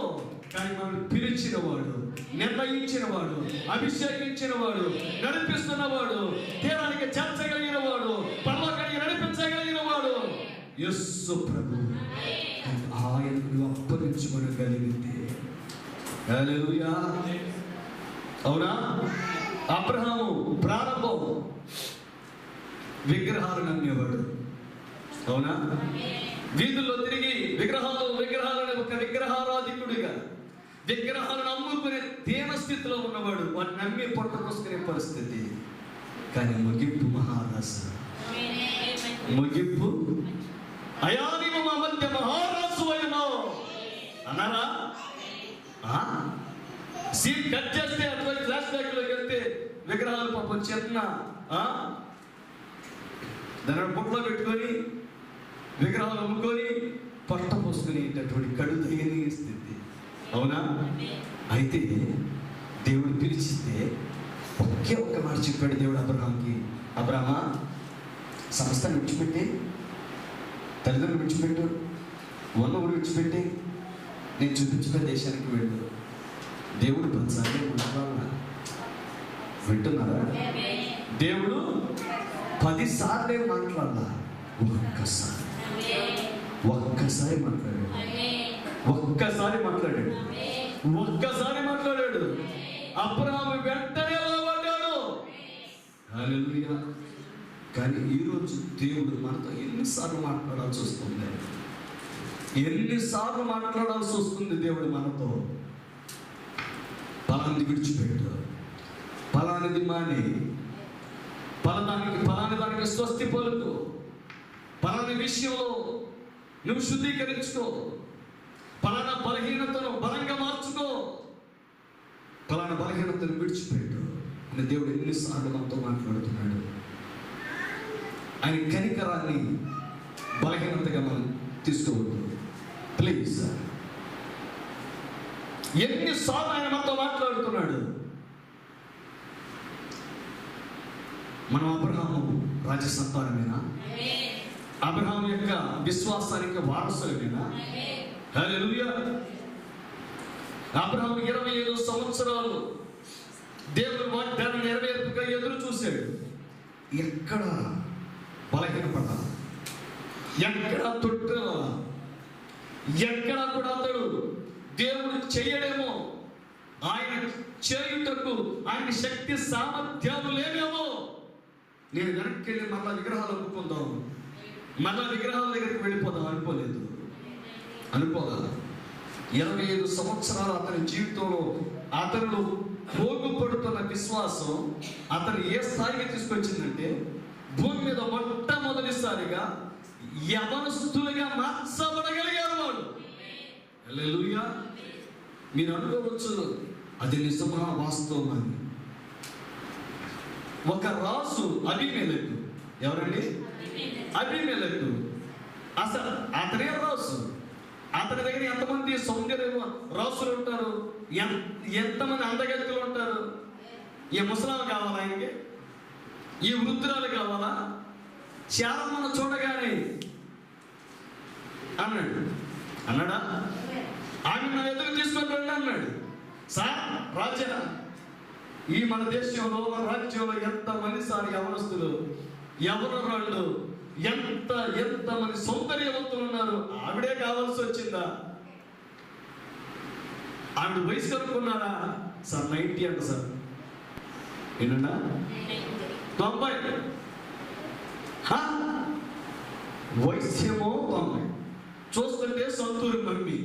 కానీ మనం పిలిచినవాడు, నిర్ణయించినవాడు, అభిషేకించినవాడు, నడిపిస్తున్నవాడు, తీరానికి చేర్చగలిగిన వాడు, పరలోకానికి నడిపించగలిగిన వాడు యేసు ప్రభు. ఆయనను అప్పగించుకోగలిగితే హల్లెలూయా. అవునా? అబ్రహాము ప్రారంభం విగ్రహాలు నమ్మేవాడు. అవునా? వీధుల్లో తిరిగి విగ్రహాలను ఒక విగ్రహారాధికుడిగా విగ్రహాలను అమ్ముకునే దీన స్థితిలో ఉన్నవాడు. వాటిని నమ్మి పొట్ట పోసుకునే పరిస్థితి. కానీ ముగింపు మహారాశ. ముగింపు. అయా నీవు మా మధ్య మహారాజు అయినావు అన్నారా? సీన్ కట్ చేస్తే అటువంటి ఫ్లాష్ బ్యాక్ లోకి వెళ్తే విగ్రహాలు పాపం చిన్న దాని పొట్లో పెట్టుకొని విగ్రహాలు అమ్ముకొని పొట్ట పోసుకునేటటువంటి కడుదయనీయ స్థితి. అవునా? అయితే దేవుడు పిలిచితే ఒకే ఒక్క మాట చెప్పాడు దేవుడు అబ్రహాంకి. అబ్రహమా, సంస్థను విడిచిపెట్టి, తల్లిదండ్రులు విడిచిపెట్టు, ఉన్న ఊరు విడిచిపెట్టి నేను చూపించుకున్న దేశానికి వెళ్ళు. దేవుడు 10 సార్లు మాట్లాడాలా? వింటున్నారా? దేవుడు 10 సార్లే మాట్లాడాలా? ఒక్కసారి మాట్లాడాడు. ఒక్కసారి మాట్లాడాడు. అబ్రహాము వెంటనే లోబడ్డాడు. హల్లెలూయా. కానీ ఈరోజు దేవుడు మనతో ఎన్నిసార్లు మాట్లాడాల్సి వస్తుంది? ఎన్నిసార్లు మాట్లాడాల్సి వస్తుంది దేవుడు మనతో? పలానిది విడిచిపెట్టు, పలానిది మాని, పలాని దానికి స్వస్తి పలుకు, పలాని విషయంలో నువ్వు శుద్ధీకరించుకో, పలానా బలహీనతను బలంగా మార్చుకో, పలానా బలహీనతను విడిచిపెట్టు అని దేవుడు ఎన్నిసార్లు మనతో మాట్లాడుతున్నాడు. ఆయన కనికరాన్ని బలహీనతగా మనం తీసుకోవద్దు ప్లీజ్. ఎన్నిసార్లు ఆయన మనతో మాట్లాడుతున్నాడు. మనం అబ్రహాము రాజసంతానమేనా? అబ్రహాము యొక్క విశ్వాసానికి వారసులమేనా? హల్లెలూయా. అబ్రహాము 25 సంవత్సరాలు దేవుని వాగ్దానం నెరవేర్పుగా ఎదురు చూశాడు. ఎక్కడ బలహీనపడ్డా, ఎక్కడ తొట్టు, ఎక్కడ కూడా అతడు దేవుడు చేయడేమో, ఆయన చేయుటకు ఆయన శక్తి సామర్థ్యాలు లేవేమో, నేను వెనక్కి వెళ్ళి మళ్ళా విగ్రహాలు అమ్ముకుందాం, మళ్ళా విగ్రహాల దగ్గరికి వెళ్ళిపోదాం అనుకోలేదు. అనుకోగా 25 సంవత్సరాలు అతని జీవితంలో అతను పోగుపడుతున్న విశ్వాసం అతను ఏ స్థాయికి తీసుకొచ్చిందంటే, భూమి మీద మొట్టమొదటిసారిగా యవనస్తులుగా మార్చబడగలిగారు వాడు. హల్లెలూయా. మీరు అనుకోవచ్చు అది నిజమా, వాస్తవం అని. ఒక రాజు అబీమెలెకు. ఎవరండి? అబీమెలెకు. అసలు అతనే రాజు. అతని దగ్గర ఎంతమంది సౌందర్య రాసులు ఉంటారు, ఎంతమంది అందగత్తులు ఉంటారు. ఈ ముసలాలు కావాలా ఆయనకి? ఈ వృద్ధురాలు కావాలా? చాలా మనం చూడగానే అన్నాడా? ఆమె నా ఎదురు తీసుకొని రండి అన్నాడు. సార్ రాజ్య, ఈ మన దేశంలో మన రాజ్యంలో ఎంతమంది సార్ యవనస్తులు, యవనరాళ్ళు, ఎంతమంది సౌందర్యవంతులు ఉన్నారు. ఆవిడే కావాల్సి వచ్చిందా? ఆవిడ వయసు కనుక్కున్నారా? సార్ 90 అంట సార్. ఏంటన్నా 90? వయస్సేమో 90, చూస్తుంటే సొంతూరు మమ్మీ.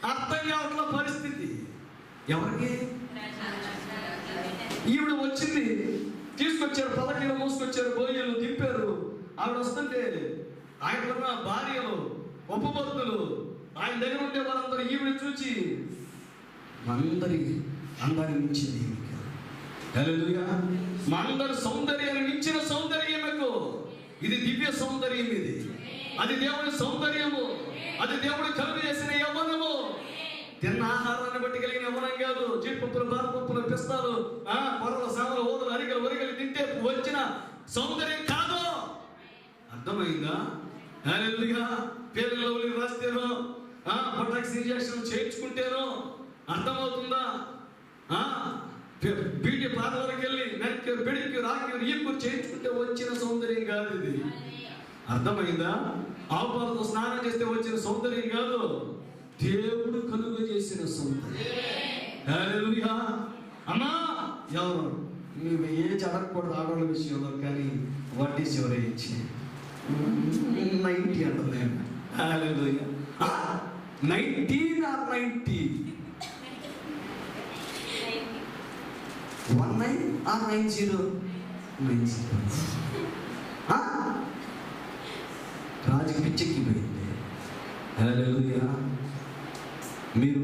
అర్థం కావట్ల పరిస్థితి. ఎవరికి? ఈవిడ వచ్చింది, తీసుకొచ్చారు, పలకీలు మోసుకొచ్చారు, బోయ్యలు దింపారు. ఆవిడ వస్తుంటే ఆయన భార్యలు, ఉపపత్తులు, ఆయన దగ్గర ఉండే వారందరూ ఈవిడ చూచి అందరి అందాన్ని మించింది. హల్లెలూయా. మనందరి సౌందర్యాన్ని మించిన సౌందర్యమకు. ఇది దివ్య సౌందర్యం. ఇది అది దేవుడి సౌందర్యము. అది దేవుడు కలుగు చేసిన యవ్వనము. తిన్న ఆహారాన్ని బట్టి కలిగిన యవ్వనం కాదు. జీడిపప్పులు, బాదపప్పులు, పిస్తాలు, పొరల, సామలు, ఓదలు, అరికలు, ఒరిగలు తింటే వచ్చిన సౌందర్యం కాదు. అర్థమైందా? హల్లెలూయా. పేర్లలో రాస్తేనో, బొటాక్స్ ఇంజెక్షన్ చేయించుకుంటేనో అర్థమవుతుందా? బ్యూటీ పార్లర్కి వెళ్ళి పెడికి రాకి ఈపురు చేయించుకుంటే వచ్చిన సౌందర్యం కాదు ఇది. అర్థమైందా? ఆవుపాలతో స్నానం చేస్తే వచ్చిన సౌందర్యం కాదు, దేవుడు కలుగు చేసిన సౌందర్యం. హల్లెలూయా. అమ్మా, ఎవరు నువ్వు ఏ చదవకూడదు ఆడవాళ్ళ విషయంలో, కానీ వాట్ ఈస్ యువర్ ఏజ్? 90 అంటుంది. హల్లెలూయా. 19 or 90? 19 or 90? 90. పిచ్చెక్కిపోయింది. హల్లెలూయా. మీరు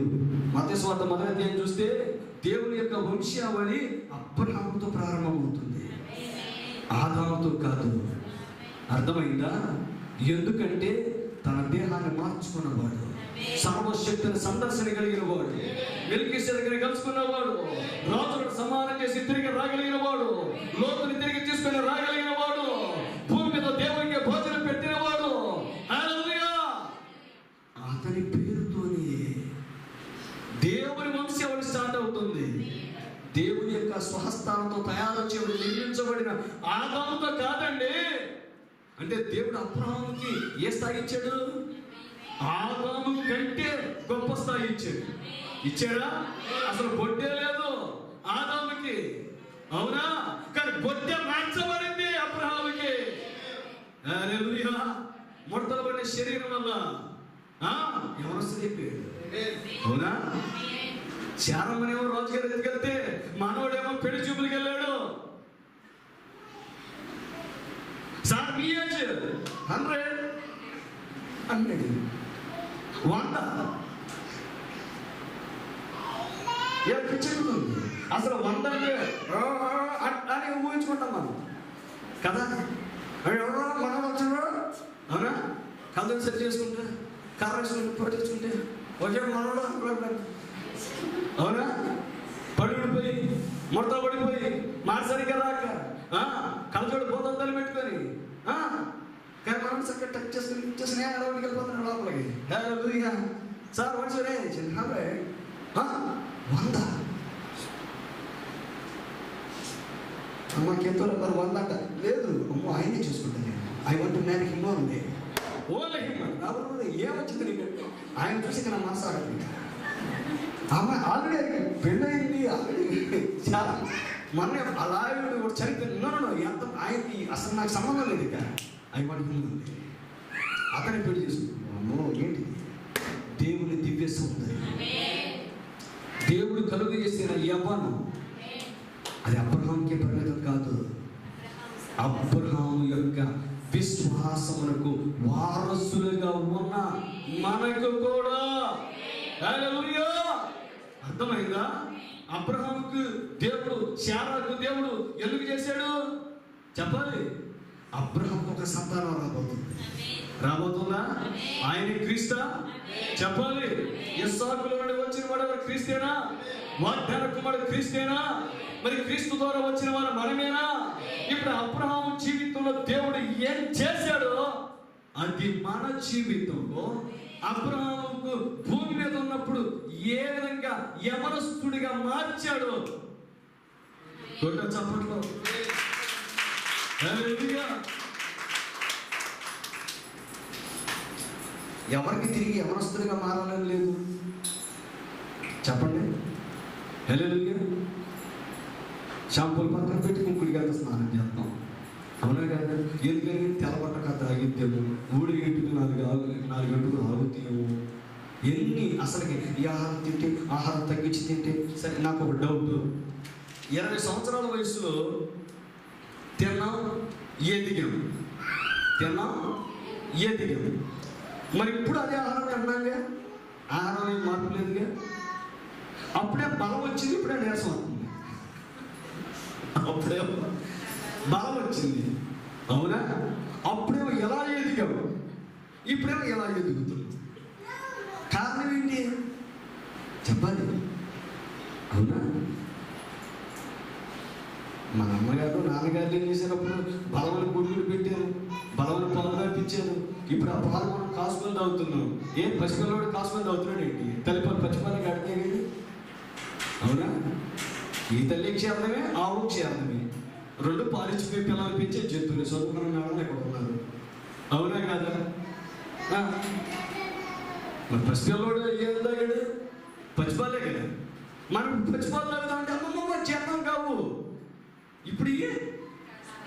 మత్తయి సువార్త 1వ అధ్యాయం చూస్తే దేవుని యొక్క వంశావళి అబ్రహాముతో ప్రారంభమవుతుంది, ఆదాముతో కాదు. అర్థమైందా? ఎందుకంటే తన దేహాన్ని మార్చుకున్నవాడు, సర్వశక్తిని సందర్శన కలిగిన వాడు, మెల్కీసెదెకుని కలుసుకున్నవాడు, రాజులను సమానం చేసి తిరిగి రాగలిగిన వాడు, లోతుని తిరిగి తీసుకొని రాగలిగిన వాడు, భూమి మీద దేవునికి భోజనం పెట్టిన వాడు. హల్లెలూయా. అతని పేరుతోనే దేవుని వంశావళి స్టార్ట్ అవుతుంది. దేవుని యొక్క స్వహస్తానంతో తయారు చేయబడి నిర్మించబడిన ఆదాముతో కాదండి. అంటే దేవుడు అబ్రహాముకి ఏ స్థాయి ఇచ్చాడు? ఆదాము కంటే గొప్ప స్థాయి ఇచ్చాడు. ఇచ్చాడా? అసలు బొడ్డే లేదు ఆదాముకి, అవునా? కానీ బొడ్డే మార్చబడింది అబ్రహాముకి. హల్లెలూయా. ముడతలు పడిన శరీరం వల్ల ఎవరొస్తుంది చెప్పాడు, అవునా? శారమ్మనేమో రాజుగారి దగ్గరికి వెళ్తే మానవుడేమో పెళ్లి చూపులకి వెళ్ళాడు. సార్ మీ ఏజ్ 100 అన్నాడు, 100 పిచ్చెక్కుతుంది. అసలు 100 అని ఊహించుకుంటాం మనం కదా. ఎవరో మనం వచ్చారు, అవునా? కథలు సెట్ చేసుకుంటే కర్ర పట్టించుకుంటే వచ్చాడు మనోడు, అవునా? పడిపోయి ముడత పడిపోయి సరిగ్గా రాక కలచోడు పోతంతాలు పెట్టుకొని కానీ మనం చక్కగా టచ్ చేసుకుని అడవుడికి వెళ్ళిపోతున్నాడు లోపలికి. హల్లెలూయా. Sir what's your age? 100. అమ్మకెంతో 100 అంట. లేదు అమ్మో ఆయనే చూసుకుంటాను నేను. I want to marry him ఉంది. Only him. ఏమొచ్చింది నీకు? ఆయన చూసి నా మనసు ఆడుతుంది. ఆమె ఆల్రెడీ పెళ్ళయింది, ఆల్రెడీ చాలా మన అలా చనిపోయినాను. ఎంత ఆయనకి అసలు నాకు సంబంధం లేదు. ఇక ఐ వాంట్ హిమ్ ఉంది. అతని పెళ్లి చేసుకుంటున్నాను. అమ్మో ఏంటిది? దేవుని దివ్య సౌందర్యం, దేవుడు కలుగు చేసిన యవ్వనం, అది అబ్రహాంకి పరిమితం కాదు. అబ్రహాము యొక్క విశ్వాసమునకు వారసులుగా ఉన్న మనకు కూడా. హల్లెలూయా. అర్థమైందా? అబ్రహాముకు దేవుడు, శారాకు దేవుడు ఎందుకు చేశాడు చెప్పాలి? అబ్రహాముకు ఒక సంతానం రాబోతుందా? ఆయన క్రీస్తా చెప్పాలి. ఇస్సాకులో నుండి వచ్చిన వాడు ఎవరు? క్రీస్తేనా? వాగ్దాన కుమారుడు క్రీస్తేనా? మరి క్రీస్తు ద్వారా వచ్చిన వారు మనమేనా? ఇప్పుడు అబ్రహాము జీవితంలో దేవుడు ఏం చేశాడో అది మన జీవితంలో అబ్రహాముకు భూమి మీద ఉన్నప్పుడు ఏ విధంగా యవనస్తుడిగా మార్చాడో చప్పట్లో. ఎవరికి తిరిగి యవనస్తుడిగా మారాలని లేదు చెప్పండి. హల్లెలూయా. షాంపూలు పక్కన పెట్టి కుంకుడికి అంత స్నానం చేస్తాం, అవునా కదా? ఎందుకని తెల్లబట్టక తాగిద్దాము, ఊడి గంటకు 4 గంటలు ఆగుతాము. ఎన్ని అసలుకి ఈ ఆహారం తింటే, ఆహారం తగ్గించి తింటే. సరే, నాకు ఒక డౌట్. 20 సంవత్సరాల వయసులో తిన్నాం, ఎదిగాం, మరి ఇప్పుడు అదే ఆహారం తిన్నాగా, ఆహారం ఏం మార్పు లేదుగా. అప్పుడే బలం వచ్చింది, ఇప్పుడే నీరసం అవుతుంది. అప్పుడేమో బలం వచ్చింది, అవునా? అప్పుడేమో ఎలా ఎదిగాము, ఇప్పుడేమో ఎలా ఎదుగుతున్నాం. కారణం ఏంటి చెప్పాలి, అవునా? మన అమ్మగారు నాన్నగారు ఏం చేసినప్పుడు బలమైన గుడ్లు పెట్టారు, బలమైన పాలు కల్పించారు. ఇప్పుడు ఆ పాలు మనం కాసుకొని తాగుతున్నాం. ఏం పసిపిల్లవాడు కాసుకొని తాగుతున్నాడు ఏంటి? తల్లిపాలు పచ్చిపాలకి అడిగే, అవునా? ఈ తల్లి క్షేత్రమే, ఆవు క్షేత్రమే. 2 పాలిచ్చిపోయి పిల్లలు పెంచే జంతువులు. చదువుకున్న మేడం ఎక్కడ ఉన్నారు, అవునా కాదా? మరి పసిపిల్లవాడు ఏం తాగాడు? పచ్చిపాలే కదా. మనం పచ్చిపాలు తాగుతామంటే అమ్మమ్మ జీర్ణం కావు. ఇప్పుడు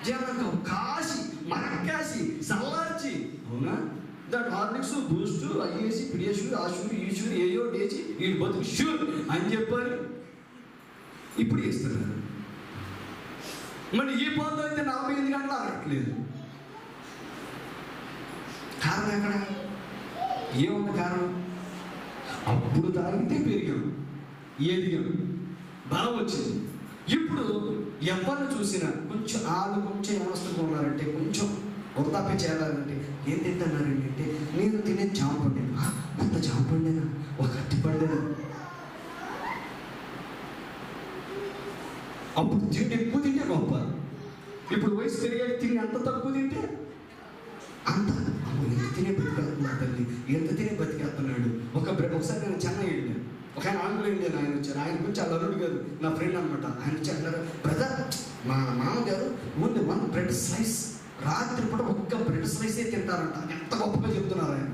జీర్ణం కావు. కాసి కాసి చల్లార్చి, అవునా? దాని హార్లిక్స్, బూస్ట్, అయ్యేసి, పిడియేసు, ఆ షూర్, ఈ షూర్, ఏయో డేసి వీడి బతుకు షూర్ అని చెప్పాలి. ఇప్పుడు ఇస్తున్నారు. మరి ఈ పాలు అయితే 48 గంటలు ఆగట్లేదు. కారణం ఎక్కడ? ఏముంది కారణం? అప్పుడు తాగితే పెరిగాం, ఎదిగాం, బలం వచ్చింది. ఇప్పుడు ఎవరిని చూసినా కొంచెం కొంచెం ఏమొస్తుంది ఉన్నారంటే, కొంచెం వృద్ధాప్య చేయాలంటే ఏం తింటున్నారండి అంటే, నేను తినే జామ పండేనా, అంత జామ పండేనా, ఒక అట్టి పండేనా. అప్పుడు తిండి ఎక్కువ తింటే గొప్ప, ఇప్పుడు వయసు పెరిగే తిని అంత తక్కువ తింటే అంత ఎంత తినే బతికేస్తున్నాడు తల్లి, ఎంత తినే బతికేస్తున్నాడు. ఒకసారి నేను చెన్నై వెళ్ళాను, ఒక ఆయన ఆంగ్లో ఇండియన్ ఆయన వచ్చారు. ఆయన గురించి చాలా అల్లుడు గారు నా ఫ్రెండ్ అనమాట. ఆయన వచ్చి అన్నారు, బ్రదర్ మా మామగారు ఓన్లీ 1 బ్రెడ్ స్లైస్, రాత్రి పూట ఒక్క బ్రెడ్ స్లైసే తింటారంట. ఎంత గొప్పగా చెప్తున్నారు ఆయన.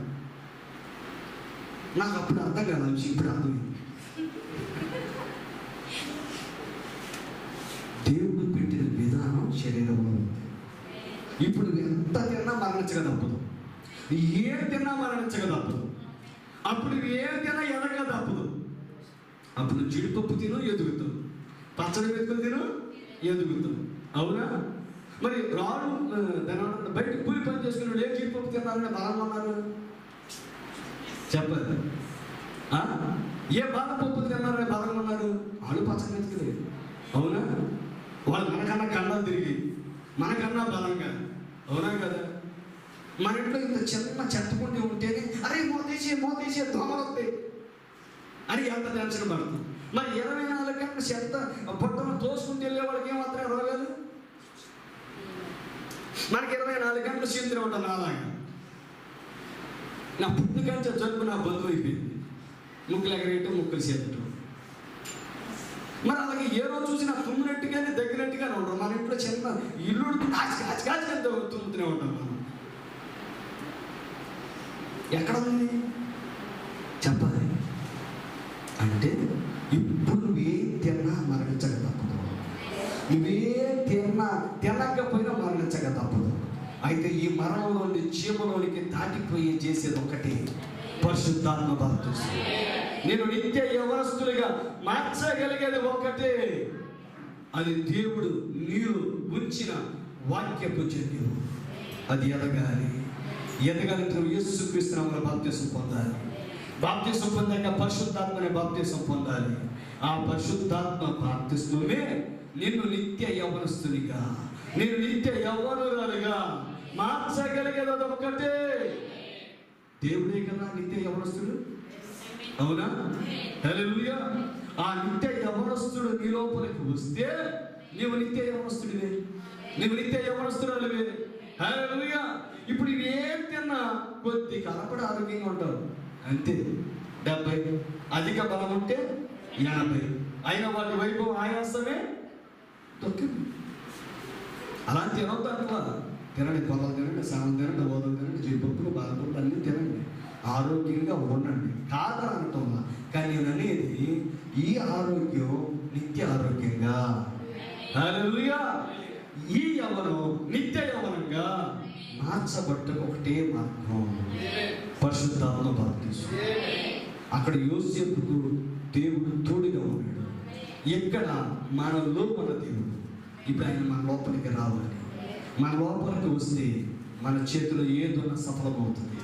నాకు అప్పుడు అర్థం కాదు, ఇప్పుడు అర్థమైంది. దేవుడు పెట్టిన విధానం శరీరంలో ఉంది. ఇప్పుడు ఎంత తిన్నా మరణించక తప్పదు, ఏం తిన్నా మరణించక తప్పదు. అప్పుడు ఏం తిన్నా ఎదగ తప్పదు. అప్పుడు జీడిపప్పు తిను ఎదుగుతావు, పచ్చడి మెతుకులు తిను ఎదుగుతావు. అవునా? మరి రాడు బయట కూలి పని చేసుకుని ఏ జీడిపప్పు తిన్నారని బలంగా ఉన్నారు చెప్పదు. ఏ బాలపప్పు తిన్నారని బలంగా ఉన్నారు? వాళ్ళు పచ్చడి మెతుకులే. అవునా? వాళ్ళు మనకన్నా కన్నాలు తిరిగి, మనకన్నా బలంగా. అవునా కదా? మన ఇంట్లో ఇంత చిన్న చెత్తకుండి ఉంటేనే అరే మోతేసి దోమలు వస్తాయి అని ఎంత టెన్షన్ పడుతుంది. మరి 24 గంటల చెత్త పొట్టను తోసుకుంటూ వెళ్ళే వాళ్ళకి ఏమాత్రం రోగాలు? మనకి 24 గంటలు చింతనే ఉంటాను. అలాగా నా పుట్టిన కంటే జరుపు నా బంధువు అయిపోయింది. ముక్కులు ఎగరేయటం, ముక్కులు చేతటం. మరి అలాగే ఏ రోజు చూసినా తుమ్మినట్టుగానే దగ్గినట్టుగానే ఉంటాం. మన ఇంట్లో చిన్న ఇల్లు కాచి తుమ్ముతూనే ఉంటాం. మనం ఎక్కడ ఉంది చెప్పాలి అంటే, ఇప్పుడు నువ్వేం తిన్నా మరణించక తప్పదు. నువ్వేం తినకపోయినా మరణించక తప్పదు. అయితే ఈ మరణంలోని జీవంలోనికి దాటిపోయి చేసేది ఒకటి, పరిశుద్ధాత్మ బాప్తిసం. నేను నిత్య యవనస్తులుగా మార్చగలిగేది ఒకటే, అది దేవుడు నీరు ఉంచిన వాక్యపు జన్యం. అది ఎదగాలి. ఎదగాలంటే యేసుక్రీస్తు నామములో బాప్తిసం పొందాలి. బాప్తిసం పొందాక పరిశుద్ధాత్మనే బాప్తిసం పొందాలి. ఆ పరిశుద్ధాత్మ బాప్తిస్మమే నిన్ను నిత్య యవనస్తునిగా, నేను నిత్య యవనురాలుగా మార్చగలిగేది ఒకటే. దేవుడే కదా నిత్య యవనస్తుడు. అవునా? హల్లెలూయా. ఆ నిత్య యవనస్తుడు నీ లోపలికి వస్తే నీవు నిత్య యవనస్తుడివే, నీవు నిత్య యవనస్తురాలువే. హల్లెలూయా. ఇప్పుడు ఇవేం తిన్నా కొద్ది కలపడి ఆరోగ్యంగా ఉంటావు అంతే. 70 అధిక బలం ఉంటే 80 అయిన వాటి వైభవం ఆయాసమే తొక్కింది. అలా తినొద్దు అట్లా. తినండి, పొలాలు తినండి, సానం తినండి, ఓదలు తినండి, జీడిపప్పులు, బాలపప్పులు అన్నీ తినండి, ఆరోగ్యంగా ఉండండి. కాదని అంటున్నా. కానీ నేను అనేది ఈ ఆరోగ్యం నిత్య ఆరోగ్యంగా, హల్లెలూయా, ఈ యవ్వనం నిత్య యవ్వనంగా మార్చబట్టకు ఒకటే మార్గం, పరిశుద్ధాత్మ బాప్తిసం. అక్కడ యోసేపుకు దేవుడు తోడుగా ఉన్నాడు. ఎక్కడ మనలో మన దేవుడు. ఇప్పుడు ఆయన మన లోపలికి రావాలి. మన లోపలికి వస్తే మన చేతిలో ఏదైనా సఫలమవుతుంది.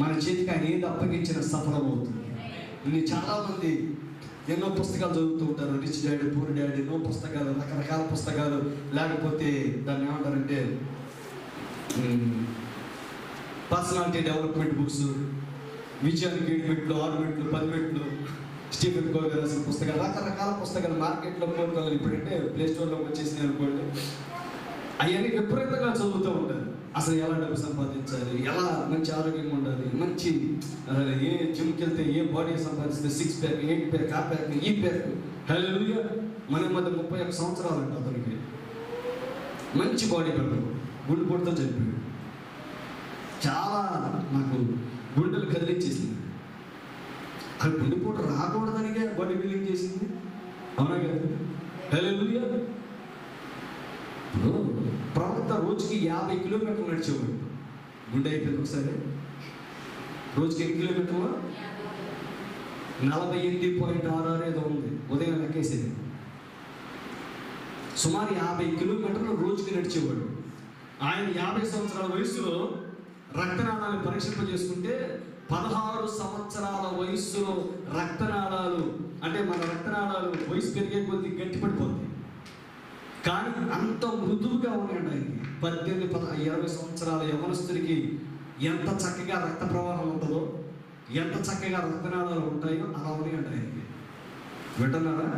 మన చేతికి ఆయన ఏది అప్పగించిన సఫలమవుతుంది. నేను చాలామంది ఎన్నో పుస్తకాలు చదువుతూ ఉంటారు. రిచ్ డాడీ, పూర్ డాడీ, ఎన్నో పుస్తకాలు, రకరకాల పుస్తకాలు. లేకపోతే దాన్ని ఏమంటారంటే పర్సనాలిటీ డెవలప్మెంట్ బుక్స్, విజయానికి 7 మెట్లు, 6 మెట్లు, 10 మెట్లు, స్టీఫెన్ కోవీ రాసిన పుస్తకాలు, రకరకాల పుస్తకాలు మార్కెట్లో కోరుకోవాలి. ఇప్పుడంటే ప్లే స్టోర్లోకి వచ్చేసినాయి అనుకోండి. అవన్నీ విపరీతంగా చదువుతూ ఉంటారు. అసలు ఎలా డబ్బు సంపాదించాలి, ఎలా మంచి ఆరోగ్యంగా ఉండాలి, మంచి ఏ జిమ్కి వెళ్తే ఏ బాడీ సంపాదిస్తే 6 ప్యాక్, 8 ప్యాక్, ఆ ప్యాక్, ఈ ప్యాక్. హల్లెలూయా. మన మధ్య 31 సంవత్సరాలు అంట అతనికి. మంచి బాడీ బిల్డర్, గుండెపోటుతో చనిపోయాడు. చాలా నాకు గుండెలు కదిలించేసింది. అది గుండెపోటు రాకూడదనిగా బాడీ బిల్డింగ్ చేసింది. అవునా కదా? హల్లెలూయా. ప్రవక్త రోజుకి 50 కిలోమీటర్లు నడిచేవాడు. గుండె అయిపోయింది ఒకసారి. రోజుకి 8 కిలోమీటర్లు, 48.66 ఏదో ఉంది. ఉదయం లెక్కేసేది. సుమారు 50 కిలోమీటర్లు రోజుకి నడిచేవాడు. ఆయన 50 సంవత్సరాల వయసులో రక్తనాళాలు పరీక్షింపజేసుకుంటే 16 సంవత్సరాల వయస్సులో రక్తనాళాలు, అంటే మన రక్తనాళాలు వయసు పెరిగే కొద్ది గట్టిపడిపోతాయి. కానీ అంత మృదువుగా ఉన్నాయండి ఆయనకి. 18-20 సంవత్సరాల యవనస్తుడికి ఎంత చక్కగా రక్త ప్రవాహం ఉంటుందో, ఎంత చక్కగా రక్తనాళాలు ఉంటాయో అలా ఉన్నాయండి ఆయనకి. వింటున్నారా?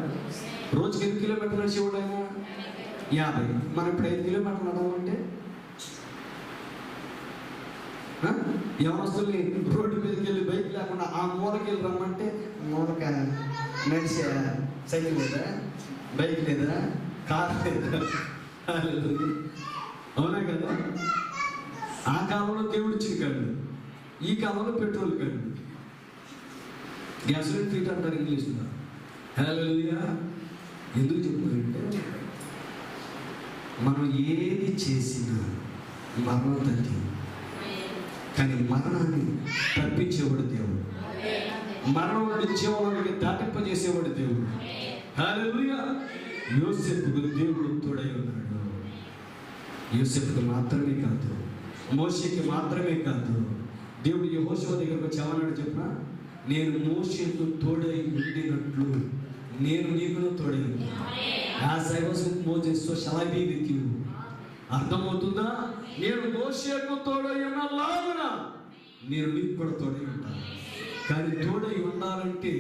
రోజుకి 8 కిలోమీటర్లు నడిచేవాడు ఆయన 50. మనం ఇప్పుడు 5 కిలోమీటర్లు నడవాలంటే యవనస్తుల్ని రోడ్డు మీదకి వెళ్ళి బైక్ లేకుండా ఆ మూలకి వెళ్ళి రమ్మంటే మూలక నడిచే సైకిల్ లేదా, బైక్ లేదా, కార్ లేదా? అవునా కదా? ఆ కాలంలో దేవుడు ఇచ్చిన కళ్ళు, ఈ కాలంలో పెట్రోల్ కళ్ళు, గ్యాసోలిన్ ఫీట్ అంటారు ఇంగ్లీష్లో. హల్లెలూయా. ఎందుకు చెప్తున్నారంటే మనం ఏది చేసినా మరణం తగ్గి, కానీ మరణాన్ని తప్పించేవాడు దేవుడు. మరణం నుండి జీవంలోకి దాటింపజేసేవాడు దేవుడు. హల్లెలూయా. యోసేపుకు దేవుడు తోడై ఉన్నాడు. యోసేపుకు మాత్రమే కాదు, మోషేకి మాత్రమే కాదు, దేవుడు యెహోషువ దగ్గరకు వచ్చి ఏమన్నాడు చెప్పిన, నేను మోషేకు తోడై ఉండినట్లు నేను నీకును తోడై ఉన్నాను. As I was with Moses, so shall I be with you. అర్థమవుతుందా? నేను మోషేకు తోడై ఉన్నలాగున నేను నీకు కూడా తోడై ఉంటాను. కానీ తోడై ఉండాలంటే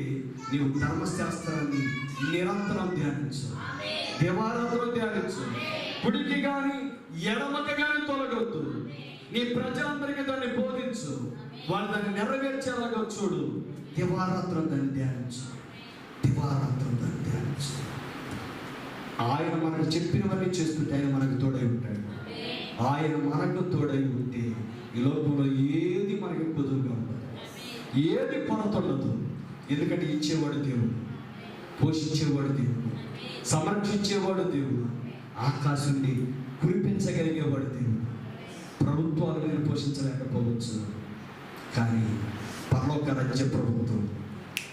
నీవు ధర్మశాస్త్రాన్ని నిరంతరం ధ్యానించు, దేవారాధన ధ్యానించు, కుడికి కానీ ఎడమకి కానీ తొలగొద్దు. నీ ప్రజలందరికీ దాన్ని బోధించు, వాళ్ళు దాన్ని నెరవేర్చేలాగా చూడు. దివారాత్రం దాన్ని ధ్యానించు, దివారాత్రం దాన్ని ధ్యానించు. ఆయన మనకు చెప్పినవన్నీ చేస్తుంటే ఆయన మనకు తోడై ఉంటాడు. ఆయన మనకు తోడై ఉంటే ఈ లోకంలో ఏది మనకి కుదురుగా ఉండదు, ఏది కొరత ఉండదు. ఎందుకంటే ఇచ్చేవాడు దేవుడు, పోషించేవాడు దేవుడు, సంరక్షించేవాడు దేవుడు, ఆకాశాన్ని కురిపించగలిగేవాడు దేవుడు. ప్రభుత్వాలు నేను పోషించలేకపోవచ్చు, కానీ పరలోక రాజ్య ప్రభుత్వం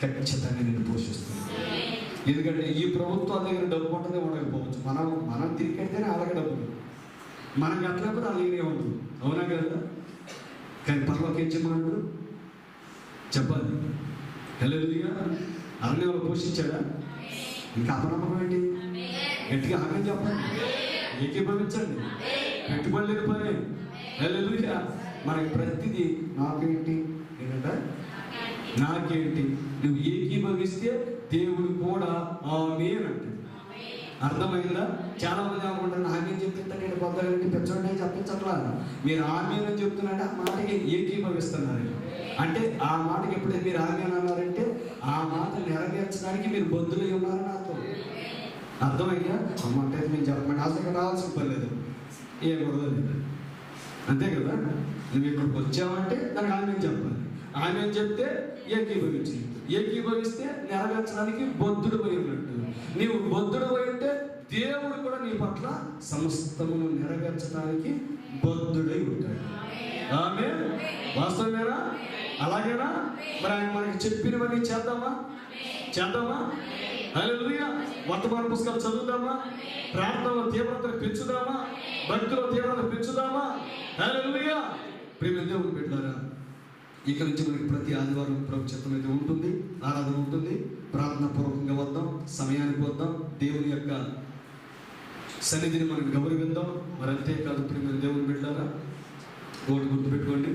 ఖచ్చితంగా నేను పోషిస్తుంది. ఎందుకంటే ఈ ప్రభుత్వాల దగ్గర డబ్బు ఉంటుందే ఉండకపోవచ్చు, మనం తిరిగి కడితేనే అలాగే డబ్బులు, మనం కట్టలేకపోతే అలాగే ఉండదు. అవునా కదా? కానీ పరలోక యజమానుడు చెప్పాలి. హల్లెలూయా. అరణ్యంలో పోషించాడా? ఇంకా అపనమ్మకం ఏంటి? గట్టిగా ఆమె చెప్పండి, ఏకీభవించండి. పెట్టుబడి లేని పని. హల్లెలూయా. మనకి ప్రతిదీ నాకేంటి ఏంటంటే నాకేంటి, నువ్వు ఏకీభవిస్తే దేవుడు కూడా ఆమేన్ అంటాడు. అర్థమైందా? చాలా మంది అనుకుంటారు నాకేం చెప్తుంటే నేను పొందగలిగి పెంచండి చెప్పించట్లా. మీరు ఆమేన్ అని చెప్తున్నారంటే ఆ మాటకి ఏకీభవిస్తున్నారు. అంటే ఆ మాటకి ఎప్పుడైతే మీరు ఆమేన్ అన్నారంటే ఆ మాట నెరవేర్చడానికి మీరు బద్దులై ఉన్నారు నాతో. అర్థమైందా? అమ్మంటే నేను చెప్పమంటే అసలు రావాల్సిన పని లేదు, ఏ కుదరదు, అంతే కదా? నువ్వు ఇక్కడికి వచ్చావంటే దానికి ఆమేన్ చెప్పాలి. ఆమేన్ చెప్తే ఏకీభవించి, ఏకీభవిస్తే నెరవేర్చడానికి బొద్దుడు పోయి ఉన్నట్టు. నీవు బొద్దుడు పోయి ఉంటే దేవుడు కూడా నీ పట్ల సమస్తమును నెరవేర్చడానికి బొద్దుడై ఉంటాడు. ఆమేన్. వాస్తవమేనా? అలాగేనా? మరి ఆయన మనకి చెప్పినవన్నీ చేద్దామా? హల్లెలూయా. వర్తమాన పుస్తకాలు చదువుదామా? ప్రార్థనలో తీవ్రతను పెంచుదామా? భక్తిలో తీవ్రత పెంచుదామా? హల్లెలూయా. ప్రియమైన దేవుని బిడ్డలారా, ఇక నుంచి మనకి ప్రతి ఆదివారం ప్రభు చిత్తం అయితే ఉంటుంది, ఆరాధన ఉంటుంది. ప్రార్థన పూర్వకంగా వద్దాం, సమయానికి వద్దాం, దేవుని యొక్క సన్నిధిని మనం గౌరవిద్దాం. మరి అంతేకాదు ప్రియమైన దేవుని బిడ్డలారా, ఒకటి గుర్తుపెట్టుకోండి,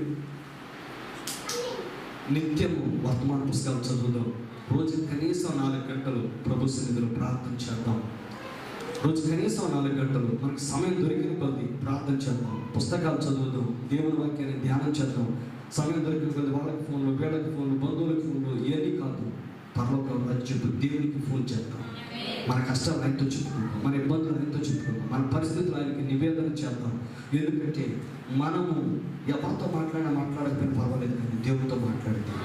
నిత్యము వర్తమాన పుస్తకాలు చదువుదాం. రోజు కనీసం 4 గంటలు ప్రభు సన్నిధిలో ప్రార్థన చేద్దాం. రోజు కనీసం 4 గంటలు మనకు సమయం దొరికిన కొద్ది ప్రార్థన చేద్దాం, పుస్తకాలు చదువుదాం, దేవుని వాక్యాన్ని ధ్యానం చేద్దాం. సమయం దొరికిన కొద్ది వాళ్ళకి ఫోన్లు, వీళ్ళకి ఫోన్లు, బంధువులకి ఫోన్లు, ఏది కాదు, పరలోక రాజ్యపు దేవునికి ఫోన్ చేద్దాం. మన కష్టాలు ఆయనతో చెప్పుకుంటాం, మన ఇబ్బందులు ఆయనతో చెప్పుకుంటాం, మన పరిస్థితులు ఆయనకి నివేదన చేద్దాం. ఎందుకంటే మనము ఎవరితో మాట్లాడకపోయినా పర్వాలేదు, కానీ దేవుడితో మాట్లాడతాం.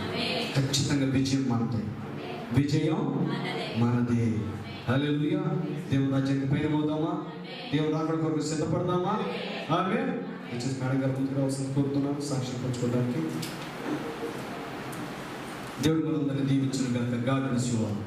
ఖచ్చితంగా విజయం మనదే, విజయం మనదే. హల్లెలూయా. దేవుని రాజ్యానికి పైన అవుదామా? దేవుడు అక్కడ కొరకు సిద్ధపడదామా? ఆమేన్. వచ్చేసి మేడం గారు ముందుకు రావాల్సిన కోరుతున్నాను సాక్ష్యం పంచుకోవడానికి. దేవుడు మనందరినీ దీవించును గాక. God bless you all.